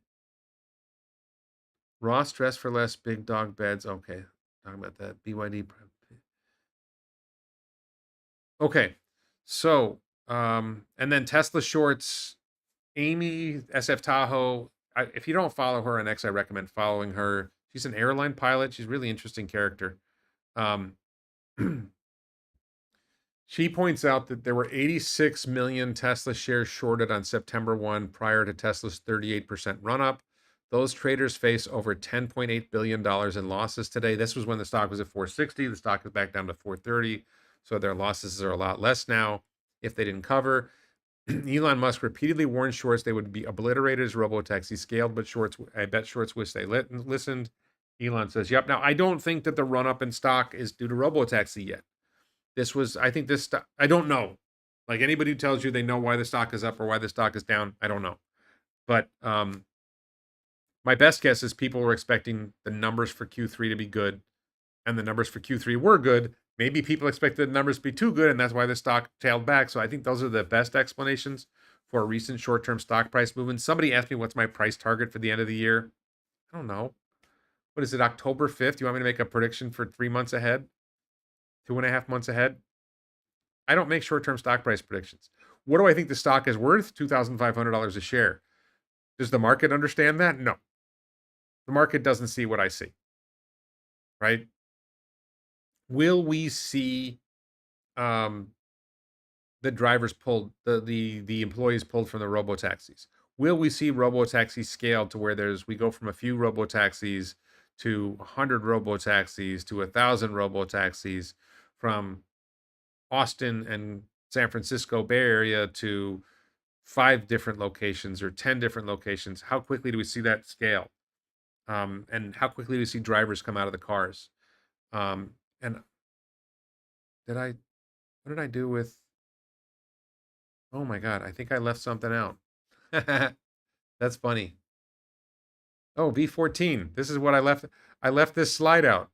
Raw stress for less big dog beds. Okay, talking about that BYD. Okay, so and then Tesla shorts. Amy SF Tahoe. If you don't follow her on X, I recommend following her. She's an airline pilot. She's a really interesting character. She points out that there were 86 million Tesla shares shorted on September 1 prior to Tesla's 38% run up. Those traders face over $10.8 billion in losses today. This was when the stock was at 460. The stock is back down to 430. So their losses are a lot less now if they didn't cover. Elon Musk repeatedly warned shorts they would be obliterated as robotics. He scaled, but I bet shorts wish they listened. Elon says, yep. Now, I don't think that the run-up in stock is due to robotaxi yet. I don't know. Like anybody who tells you they know why the stock is up or why the stock is down, I don't know. But my best guess is people were expecting the numbers for Q3 to be good, and the numbers for Q3 were good. Maybe people expected the numbers to be too good, and that's why the stock tailed back. So I think those are the best explanations for recent short-term stock price movements. Somebody asked me what's my price target for the end of the year. I don't know. What is it, October 5th? You want me to make a prediction for 3 months ahead? 2.5 months ahead? I don't make short-term stock price predictions. What do I think the stock is worth? $2,500 a share. Does the market understand that? No. The market doesn't see what I see, right? Will we see the drivers pulled, the employees pulled from the robo-taxis? Will we see robo-taxis scaled to where we go from a few robo-taxis to 100 robo-taxis to 1,000 robo-taxis, from Austin and San Francisco Bay Area to 5 different locations or 10 different locations? How quickly do we see that scale? And how quickly do we see drivers come out of the cars? And what did I do with, oh my God, I think I left something out. That's funny. Oh, V14. This is what I left. I left this slide out.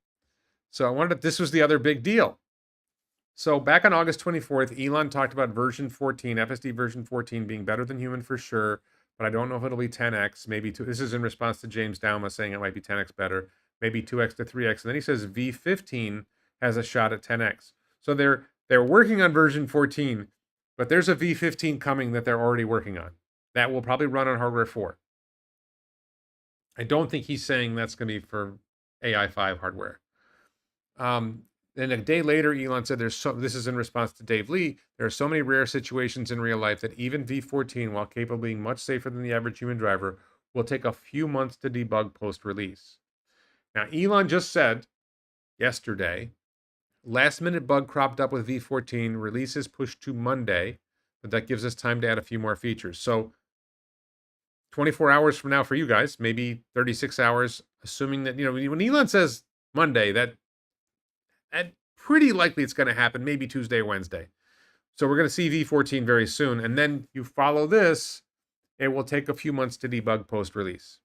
So this was the other big deal. So back on August 24th, Elon talked about version 14, FSD version 14 being better than human for sure, but I don't know if it'll be 10x, maybe 2. This is in response to James Douma saying it might be 10x better, maybe 2x to 3x. And then he says V15 has a shot at 10x. So they're working on version 14, but there's a V15 coming that they're already working on. That will probably run on hardware 4. I don't think he's saying that's going to be for AI5 hardware. Then a day later, Elon said, this is in response to Dave Lee, there are so many rare situations in real life that even V14, while capable of being much safer than the average human driver, will take a few months to debug post-release. Now, Elon just said yesterday, last-minute bug cropped up with V14, release is pushed to Monday, but that gives us time to add a few more features. So 24 hours from now for you guys, maybe 36 hours, assuming that, when Elon says Monday, that pretty likely it's going to happen, maybe Tuesday or Wednesday. So we're going to see V14 very soon. And then you follow this, it will take a few months to debug post-release.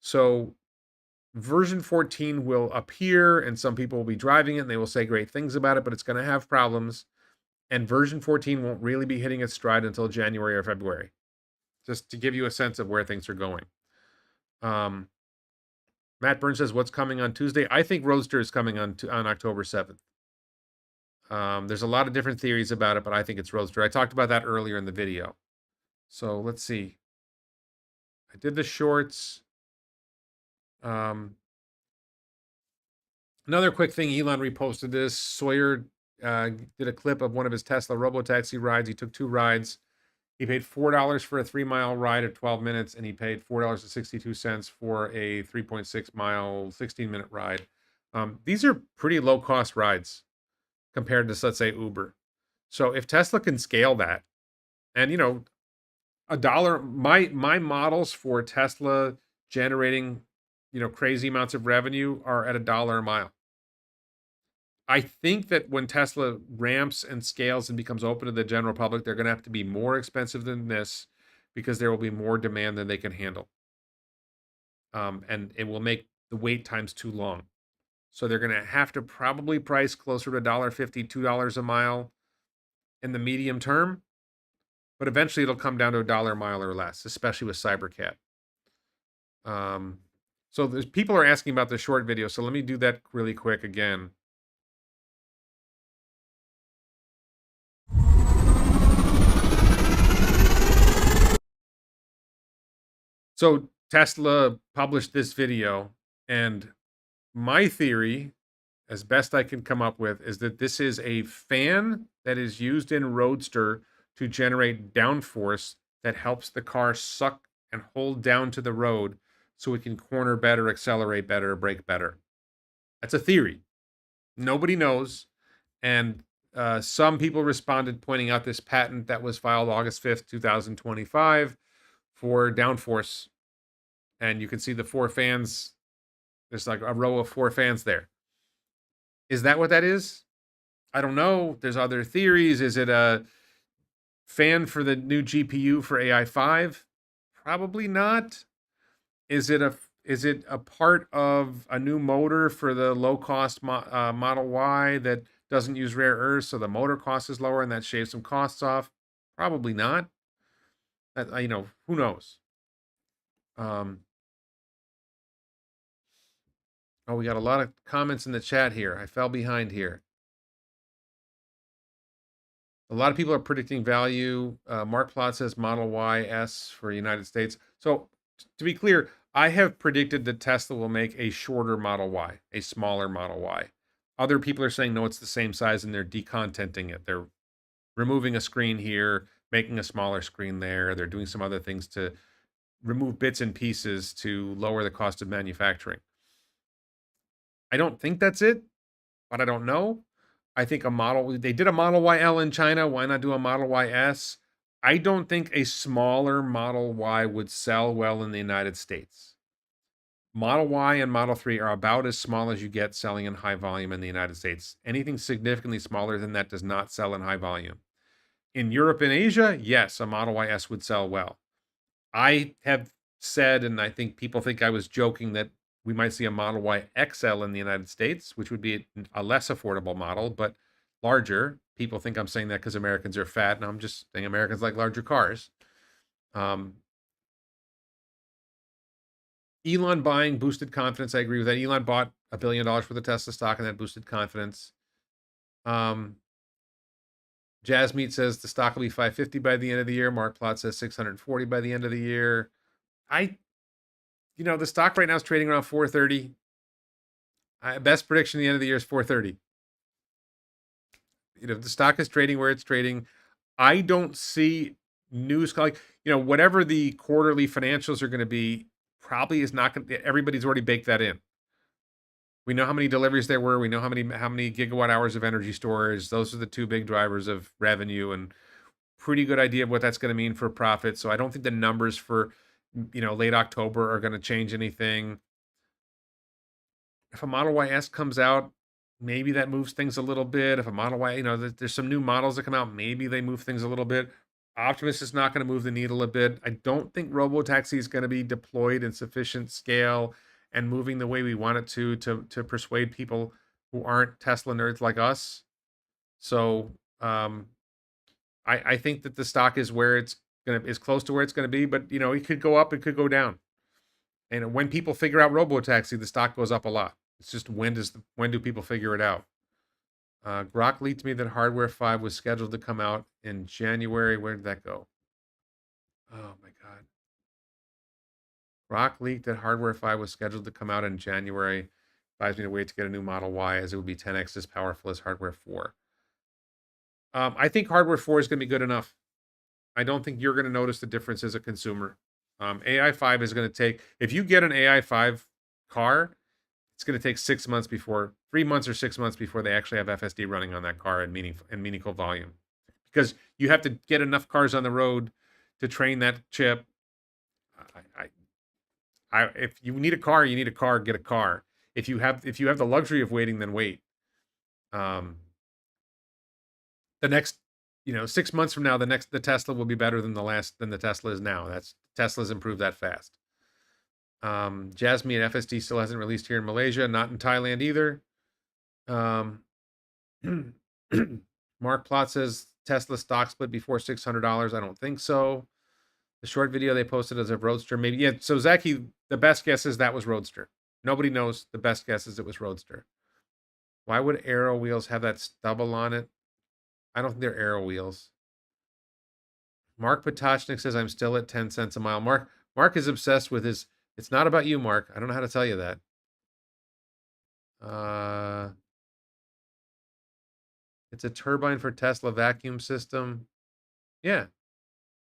So version 14 will appear, and some people will be driving it, and they will say great things about it, but it's going to have problems. And version 14 won't really be hitting its stride until January or February, just to give you a sense of where things are going. Matt Burns says, what's coming on Tuesday? I think Roadster is coming on October 7th. There's a lot of different theories about it, but I think it's Roadster. I talked about that earlier in the video. So let's see. I did the shorts. Another quick thing, Elon reposted this. Sawyer did a clip of one of his Tesla robotaxi rides. He took 2 rides. He paid $4 for a 3-mile ride at 12 minutes, and he paid $4.62 for a 3.6-mile, 16-minute ride. These are pretty low-cost rides compared to, let's say, Uber. So if Tesla can scale that, and $1, my models for Tesla generating, crazy amounts of revenue are at $1 a mile. I think that when Tesla ramps and scales and becomes open to the general public, they're going to have to be more expensive than this, because there will be more demand than they can handle. And it will make the wait times too long. So they're going to have to probably price closer to $1.50, $2 a mile in the medium term. But eventually it'll come down to $1 a mile or less, especially with Cybercat. So people are asking about the short video. So let me do that really quick again. So Tesla published this video, and my theory, as best I can come up with, is that this is a fan that is used in Roadster to generate downforce that helps the car suck and hold down to the road so it can corner better, accelerate better, brake better. That's a theory. Nobody knows. And some people responded pointing out this patent that was filed August 5th, 2025 for downforce. And you can see the 4 fans. There's like a row of 4 fans there. Is that what that is? I don't know. There's other theories. Is it a fan for the new GPU for AI5? Probably not. Is it a part of a new motor for the low-cost Model Y that doesn't use rare earths, so the motor cost is lower and that shaves some costs off? Probably not. Who knows? Oh, we got a lot of comments in the chat here. I fell behind here. A lot of people are predicting value. Mark Plot says Model Y S for United States. So to be clear, I have predicted that Tesla will make a shorter Model Y, a smaller Model Y. Other people are saying, no, it's the same size, and they're decontenting it. They're removing a screen here, making a smaller screen there. They're doing some other things to remove bits and pieces to lower the cost of manufacturing. I don't think that's it, but I don't know. I think they did a Model YL in China. Why not do a Model YS? I don't think a smaller Model Y would sell well in the United States. Model Y and Model 3 are about as small as you get selling in high volume in the United States. Anything significantly smaller than that does not sell in high volume. In Europe and Asia, yes, a Model YS would sell well. I have said, and I think people think I was joking, that we might see a Model Y XL in the United States, which would be a less affordable model, but larger. People think I'm saying that because Americans are fat, and I'm just saying Americans like larger cars. Elon buying boosted confidence. I agree with that. Elon bought $1 billion for the Tesla stock, and that boosted confidence. Jazz Meat says the stock will be 550 by the end of the year. Mark Plot says 640 by the end of the year. The stock right now is trading around 430. Best prediction at the end of the year is 430. The stock is trading where it's trading. I don't see news like, whatever the quarterly financials are going to be, probably is not going to, everybody's already baked that in. We know how many deliveries there were. We know how many gigawatt hours of energy storage. Those are the two big drivers of revenue, and pretty good idea of what that's going to mean for profit. So I don't think the numbers for, late October are going to change anything. If a Model YS comes out, maybe that moves things a little bit. If a Model Y, there's some new models that come out, maybe they move things a little bit. Optimus is not going to move the needle a bit. I don't think robotaxi is going to be deployed in sufficient scale and moving the way we want it to persuade people who aren't Tesla nerds like us. So I think that the stock is where it's is close to where it's going to be, but it could go up, it could go down. And when people figure out robotaxi, the stock goes up a lot. It's just when do people figure it out? Grok leaked me that Hardware 5 was scheduled to come out in January. Where did that go? Oh my God. Grok leaked that Hardware 5 was scheduled to come out in January. Advised me to wait to get a new Model Y, as it would be 10x as powerful as Hardware 4. I think Hardware 4 is going to be good enough. I don't think you're going to notice the difference as a consumer. AI 5 is going to take, if you get an AI 5 car, it's going to take 6 months 3 months or 6 months before they actually have FSD running on that car in meaningful volume. Because you have to get enough cars on the road to train that chip. If you need a car, you need a car, get a car. If you have the luxury of waiting, then wait. The next 6 months from now, the Tesla will be better than the Tesla is now. Tesla's improved that fast. Jasmine FSD still hasn't released here in Malaysia, not in Thailand either. Mark Plot says Tesla stock split before $600. I don't think so. The short video they posted as a Roadster, maybe. Yeah, so Zaki, the best guess is that was Roadster. Nobody knows. The best guess is it was Roadster. Why would Aero wheels have that stubble on it? I don't think they're Aero wheels. Mark Potachnik says I'm still at 10 cents a mile. Mark is obsessed with his. It's not about you, Mark. I don't know how to tell you that. It's a turbine for Tesla vacuum system. Yeah,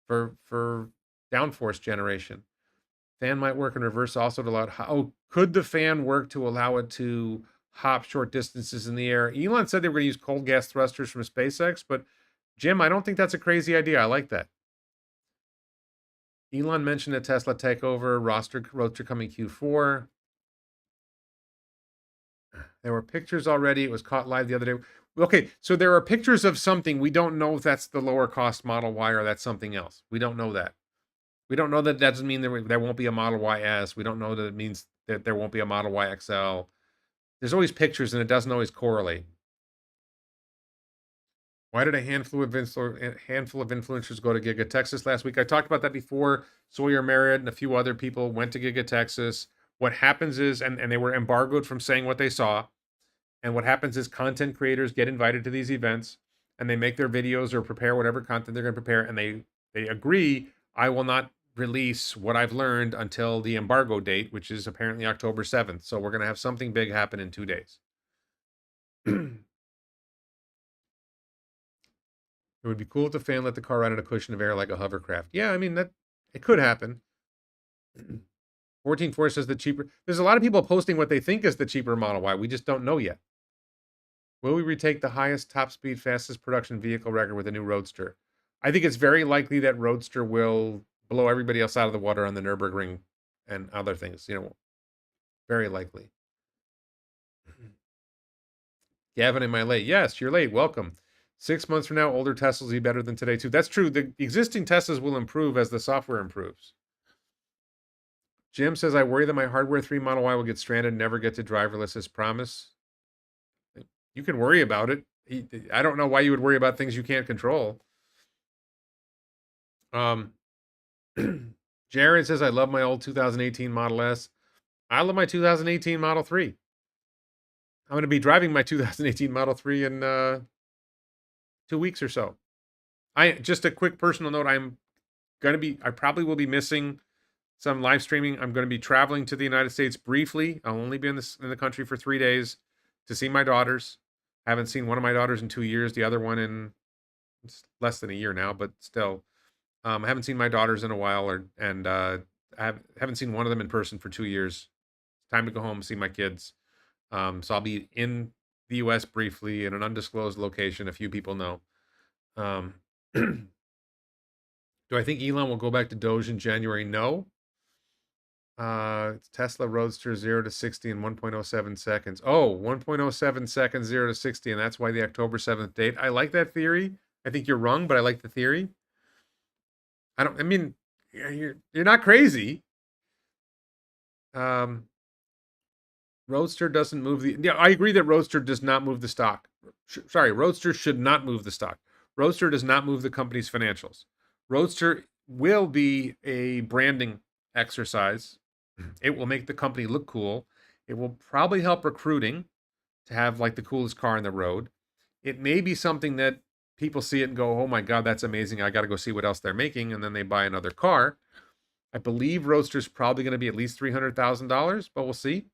for downforce generation. Fan might work in reverse also to allow it. Could the fan work to allow it to hop short distances in the air? Elon said they were going to use cold gas thrusters from SpaceX, but Jim, I don't think that's a crazy idea. I like that. Elon mentioned a Tesla takeover, Roadster coming Q4. There were pictures already. It was caught live the other day. Okay, so there are pictures of something. We don't know if that's the lower cost Model Y or that's something else. We don't know that. We don't know that doesn't mean there won't be a Model YS. We don't know that it means that there won't be a Model Y XL. There's always pictures, and it doesn't always correlate. Why did a handful of influencers go to Giga Texas last week? I talked about that before. Sawyer Merritt and a few other people went to Giga Texas. What happens is, and they were embargoed from saying what they saw. And what happens is content creators get invited to these events and they make their videos or prepare whatever content they're going to prepare. And they agree, I will not release what I've learned until the embargo date, which is apparently October 7th. So we're going to have something big happen in 2 days. It would be cool if the fan let the car ride on a cushion of air like a hovercraft. Yeah, I mean, that it could happen. 14.4 says the cheaper. There's a lot of people posting what they think is the cheaper Model Y. We just don't know yet. Will we retake the highest top speed, fastest production vehicle record with a new Roadster? I think it's very likely that Roadster will blow everybody else out of the water on the Nürburgring and other things. Very likely. Gavin, am I late? Yes, you're late. Welcome. 6 months from now, older Teslas will be better than today, too. That's true. The existing Teslas will improve as the software improves. Jim says, I worry that my Hardware 3 Model Y will get stranded and never get to driverless as promised. You can worry about it. I don't know why you would worry about things you can't control. Jared says, I love my old 2018 Model S. I love my 2018 Model 3. I'm going to be driving my 2018 Model 3 in 2 weeks or so. Just a quick personal note, I probably will be missing some live streaming. I'm going to be traveling to the United States briefly. I'll only be in the country for 3 days to see my daughters. I haven't seen one of my daughters in 2 years, the other one in less than a year now, but still. I haven't seen my daughters in a while, and I haven't seen one of them in person for 2 years. It's time to go home and see my kids. So I'll be in the U.S. briefly in an undisclosed location. A few people know. Do I think Elon will go back to Doge in January? No. It's Tesla Roadster 0 to 60 in 1.07 seconds. Oh, 1.07 seconds, 0 to 60, and that's why the October 7th date. I like that theory. I think you're wrong, but I like the theory. I mean, you're not crazy. Roadster doesn't move yeah, I agree that Roadster does not move the stock. Sorry, Roadster should not move the stock. Roadster does not move the company's financials. Roadster will be a branding exercise. It will make the company look cool. It will probably help recruiting to have like the coolest car on the road. It may be something that people see it and go, oh my God, that's amazing. I got to go see what else they're making. And then they buy another car. I believe Roadster's probably going to be at least $300,000, but we'll see.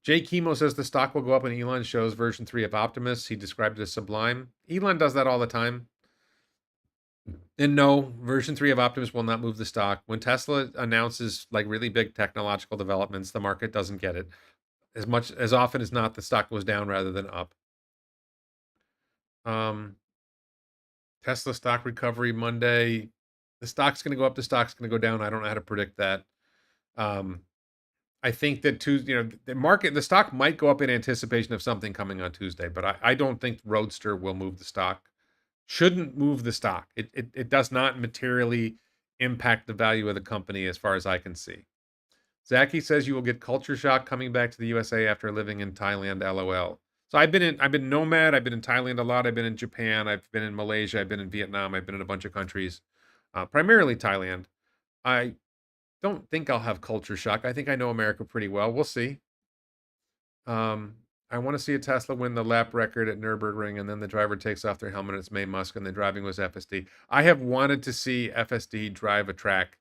Jay Chemo says the stock will go up when Elon shows version 3 of Optimus. He described it as sublime. Elon does that all the time. And no, version 3 of Optimus will not move the stock. When Tesla announces like really big technological developments, the market doesn't get it. As often as not, the stock goes down rather than up. Tesla stock recovery Monday. The stock's going to go up. The stock's going to go down. I don't know how to predict that. I think that the stock might go up in anticipation of something coming on Tuesday, but I don't think Roadster will move the stock. Shouldn't move the stock. It does not materially impact the value of the company as far as I can see. Zaki says you will get culture shock coming back to the USA after living in Thailand, LOL. So I've been nomad. I've been in Thailand a lot. I've been in Japan. I've been in Malaysia. I've been in Vietnam. I've been in a bunch of countries, primarily Thailand. I don't think I'll have culture shock. I think I know America pretty well. We'll see. I want to see a Tesla win the lap record at Nürburgring, and then the driver takes off their helmet and it's May Musk, and the driving was FSD. I have wanted to see FSD drive a track,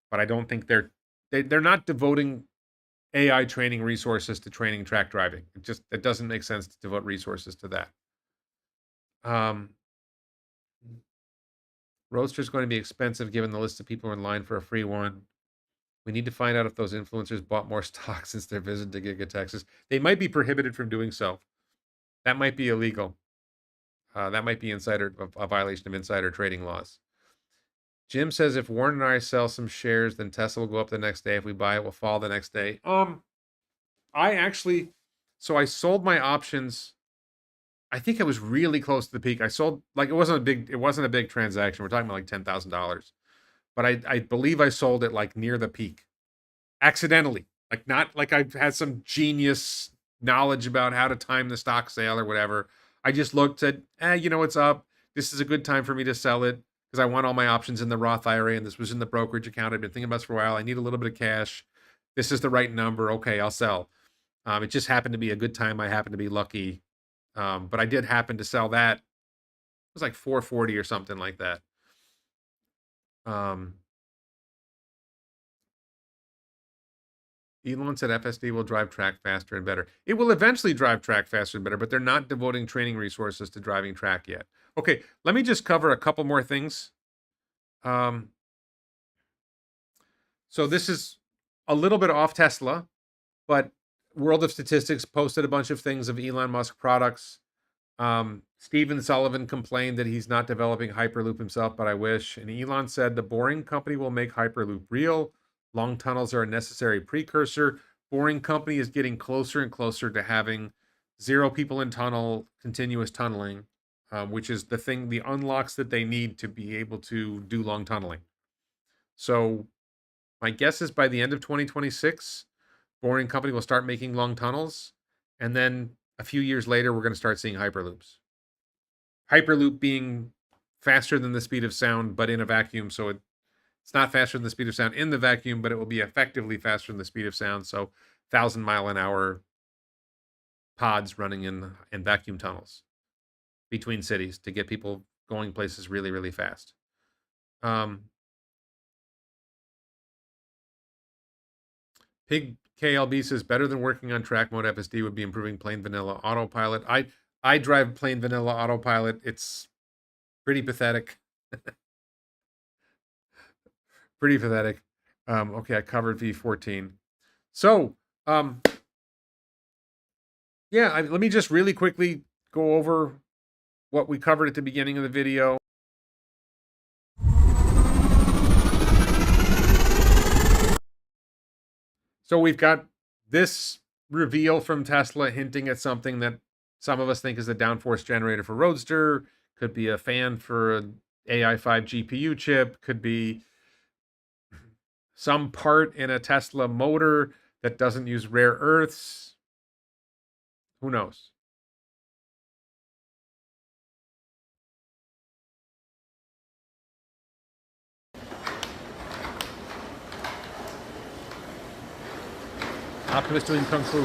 but I don't think they're not devoting AI training resources to training track driving. It doesn't make sense to devote resources to that. Roadster's going to be expensive given the list of people in line for a free one. We need to find out if those influencers bought more stock since their visit to Giga Texas. They might be prohibited from doing so. That might be illegal. That might be a violation of insider trading laws. Jim says if Warren and I sell some shares, then Tesla will go up the next day. If we buy it, will fall the next day. I sold my options. I think I was really close to the peak. I sold it wasn't a big transaction. We're talking about like $10,000. But I believe I sold it like near the peak. Accidentally. Like not like I've had some genius knowledge about how to time the stock sale or whatever. I just looked at, it's up. This is a good time for me to sell it because I want all my options in the Roth IRA, and this was in the brokerage account. I've been thinking about this for a while. I need a little bit of cash. This is the right number. Okay, I'll sell. It just happened to be a good time. I happened to be lucky. But I did happen to sell that. It was like 440 or something like that. Elon said FSD will drive track faster and better. It will eventually drive track faster and better, but they're not devoting training resources to driving track yet. Okay, let me just cover a couple more things. So this is a little bit off Tesla, but World of Statistics posted a bunch of things of Elon Musk products. Steven Sullivan complained that he's not developing Hyperloop himself, but I wish. And Elon said the Boring Company will make Hyperloop real. Long tunnels are a necessary precursor. Boring Company is getting closer and closer to having 0 people in tunnel, continuous tunneling, which is the unlocks that they need to be able to do long tunneling. So my guess is by the end of 2026, Boring Company will start making long tunnels. And then a few years later, we're going to start seeing Hyperloops. Hyperloop being faster than the speed of sound, but in a vacuum. So it's not faster than the speed of sound in the vacuum, but it will be effectively faster than the speed of sound. So 1,000-mile-an-hour pods running in vacuum tunnels between cities to get people going places really, really fast. Pig KLB says better than working on track mode FSD would be improving plain vanilla autopilot. I drive plain vanilla autopilot. It's pretty pathetic. Pretty pathetic. Okay, I covered V14. So, yeah, let me just really quickly go over what we covered at the beginning of the video. So we've got this reveal from Tesla hinting at something that some of us think is a downforce generator for Roadster, could be a fan for an AI5 GPU chip, could be some part in a Tesla motor that doesn't use rare earths. Who knows? Optimus doing Kung Fu.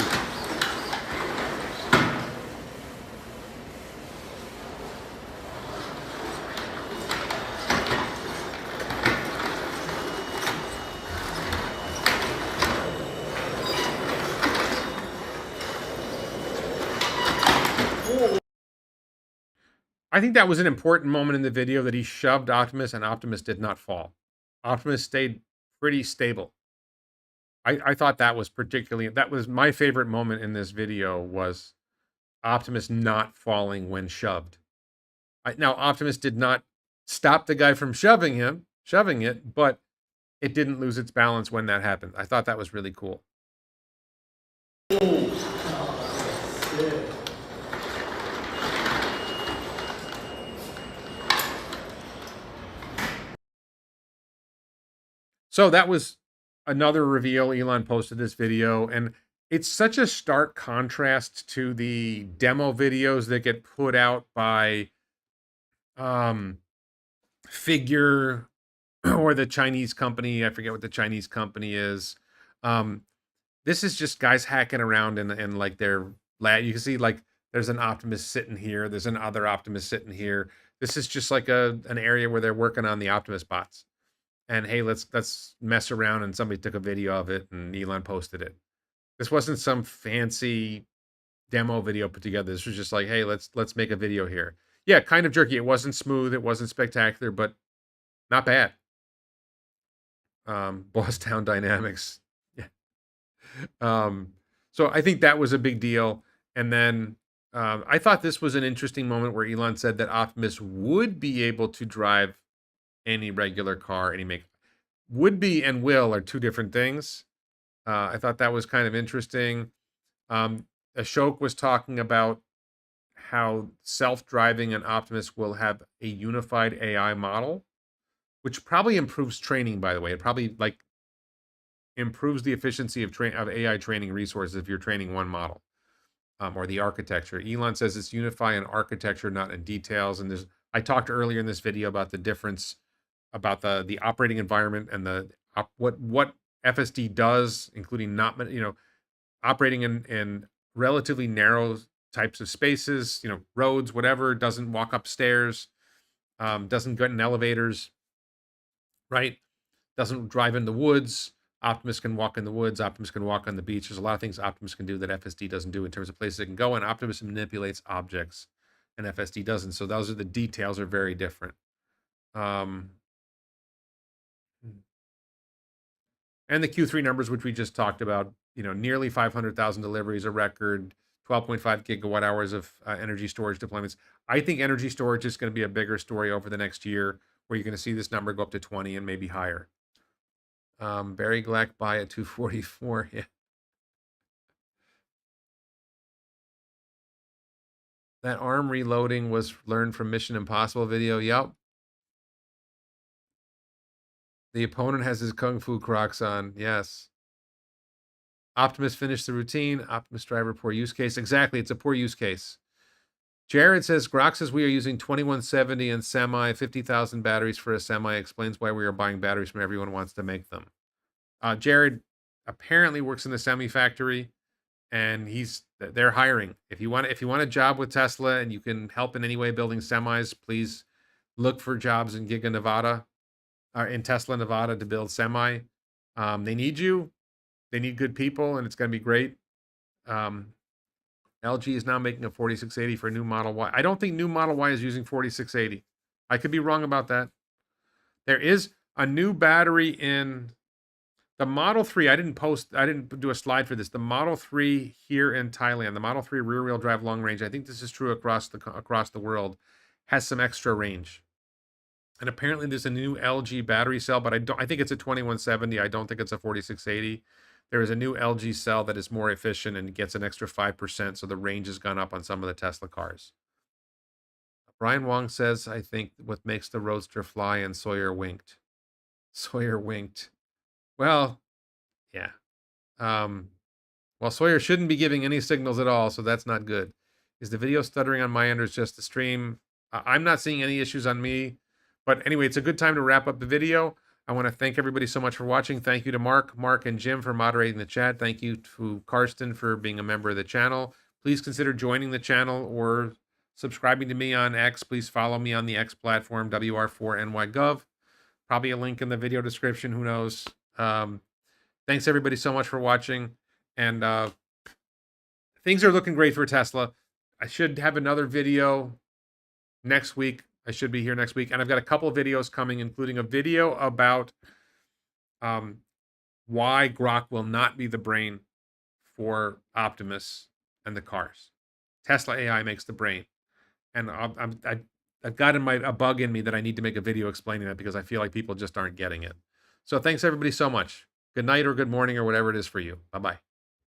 I think that was an important moment in the video that he shoved Optimus and Optimus did not fall. Optimus stayed pretty stable. I thought that was my favorite moment in this video was Optimus not falling when shoved. Now, Optimus did not stop the guy from shoving it, but it didn't lose its balance when that happened. I thought that was really cool. So that was another reveal. Elon posted this video, and it's such a stark contrast to the demo videos that get put out by Figure or the Chinese company. I forget what the Chinese company is. This is just guys hacking around in like their lab. You can see like there's an Optimus sitting here. There's another Optimus sitting here. This is just like an area where they're working on the Optimus bots. And hey, let's mess around, and somebody took a video of it and Elon posted it. This wasn't some fancy demo video put together. This was just like, hey, let's make a video here. Yeah, kind of jerky. It wasn't smooth, it wasn't spectacular, but not bad. Boss Town Dynamics. Yeah. So I think that was a big deal. And then I thought this was an interesting moment where Elon said that Optimus would be able to drive any regular car, any make. Would be and will are two different things. I thought that was kind of interesting. Ashok was talking about how self-driving and Optimus will have a unified AI model, which probably improves training, by the way. It probably like improves the efficiency of AI training resources if you're training one model, or the architecture. Elon says it's unify in architecture, not in details, and there's I talked earlier in this video about the difference about the operating environment and what FSD does, including not operating in relatively narrow types of spaces, roads, whatever, doesn't walk upstairs, doesn't get in elevators, right? Doesn't drive in the woods. Optimus can walk in the woods. Optimus can walk on the beach. There's a lot of things Optimus can do that FSD doesn't do in terms of places it can go, and Optimus manipulates objects, and FSD doesn't. So those are the details are very different. And the Q3 numbers, which we just talked about, nearly 500,000 deliveries, a record, 12.5 gigawatt hours of energy storage deployments. I think energy storage is going to be a bigger story over the next year, where you're going to see this number go up to 20 and maybe higher. Barry Glack buy at 244. Yeah. That arm reloading was learned from Mission Impossible video. Yep. The opponent has his Kung Fu Crocs on. Yes. Optimus finished the routine. Optimus driver, poor use case. Exactly. It's a poor use case. Jared says, Grok says we are using 2170 and semi, 50,000 batteries for a semi. Explains why we are buying batteries from everyone wants to make them. Jared apparently works in the semi factory, and they're hiring. If you want a job with Tesla and you can help in any way building semis, please look for jobs in Giga Nevada, in Tesla Nevada, to build semi. They need you. They need good people, and it's going to be great. LG is now making a 4680 for new Model Y. I don't think new Model Y is using 4680. I could be wrong about that. There is a new battery in the Model 3. I didn't do a slide for this. The Model 3 here in Thailand, the Model 3 rear-wheel drive long range, I think this is true across the world, has some extra range. And apparently there's a new LG battery cell, but I think it's a 2170. I don't think it's a 4680. There is a new LG cell that is more efficient and gets an extra 5%, so the range has gone up on some of the Tesla cars. Brian Wong says, I think what makes the Roadster fly, and Sawyer winked. Sawyer winked. Well, yeah. Well, Sawyer shouldn't be giving any signals at all, so that's not good. Is the video stuttering on my end, or is just the stream? I'm not seeing any issues on me. But anyway, it's a good time to wrap up the video. I want to thank everybody so much for watching. Thank you to Mark, and Jim for moderating the chat. Thank you to Karsten for being a member of the channel. Please consider joining the channel or subscribing to me on X. Please follow me on the X platform, WR4NYGov. Probably a link in the video description. Who knows? Thanks everybody so much for watching. And things are looking great for Tesla. I should have another video next week. I should be here next week. And I've got a couple of videos coming, including a video about why Grok will not be the brain for Optimus and the cars. Tesla AI makes the brain. And I've got a bug in me that I need to make a video explaining that, because I feel like people just aren't getting it. So thanks everybody so much. Good night or good morning or whatever it is for you. Bye-bye.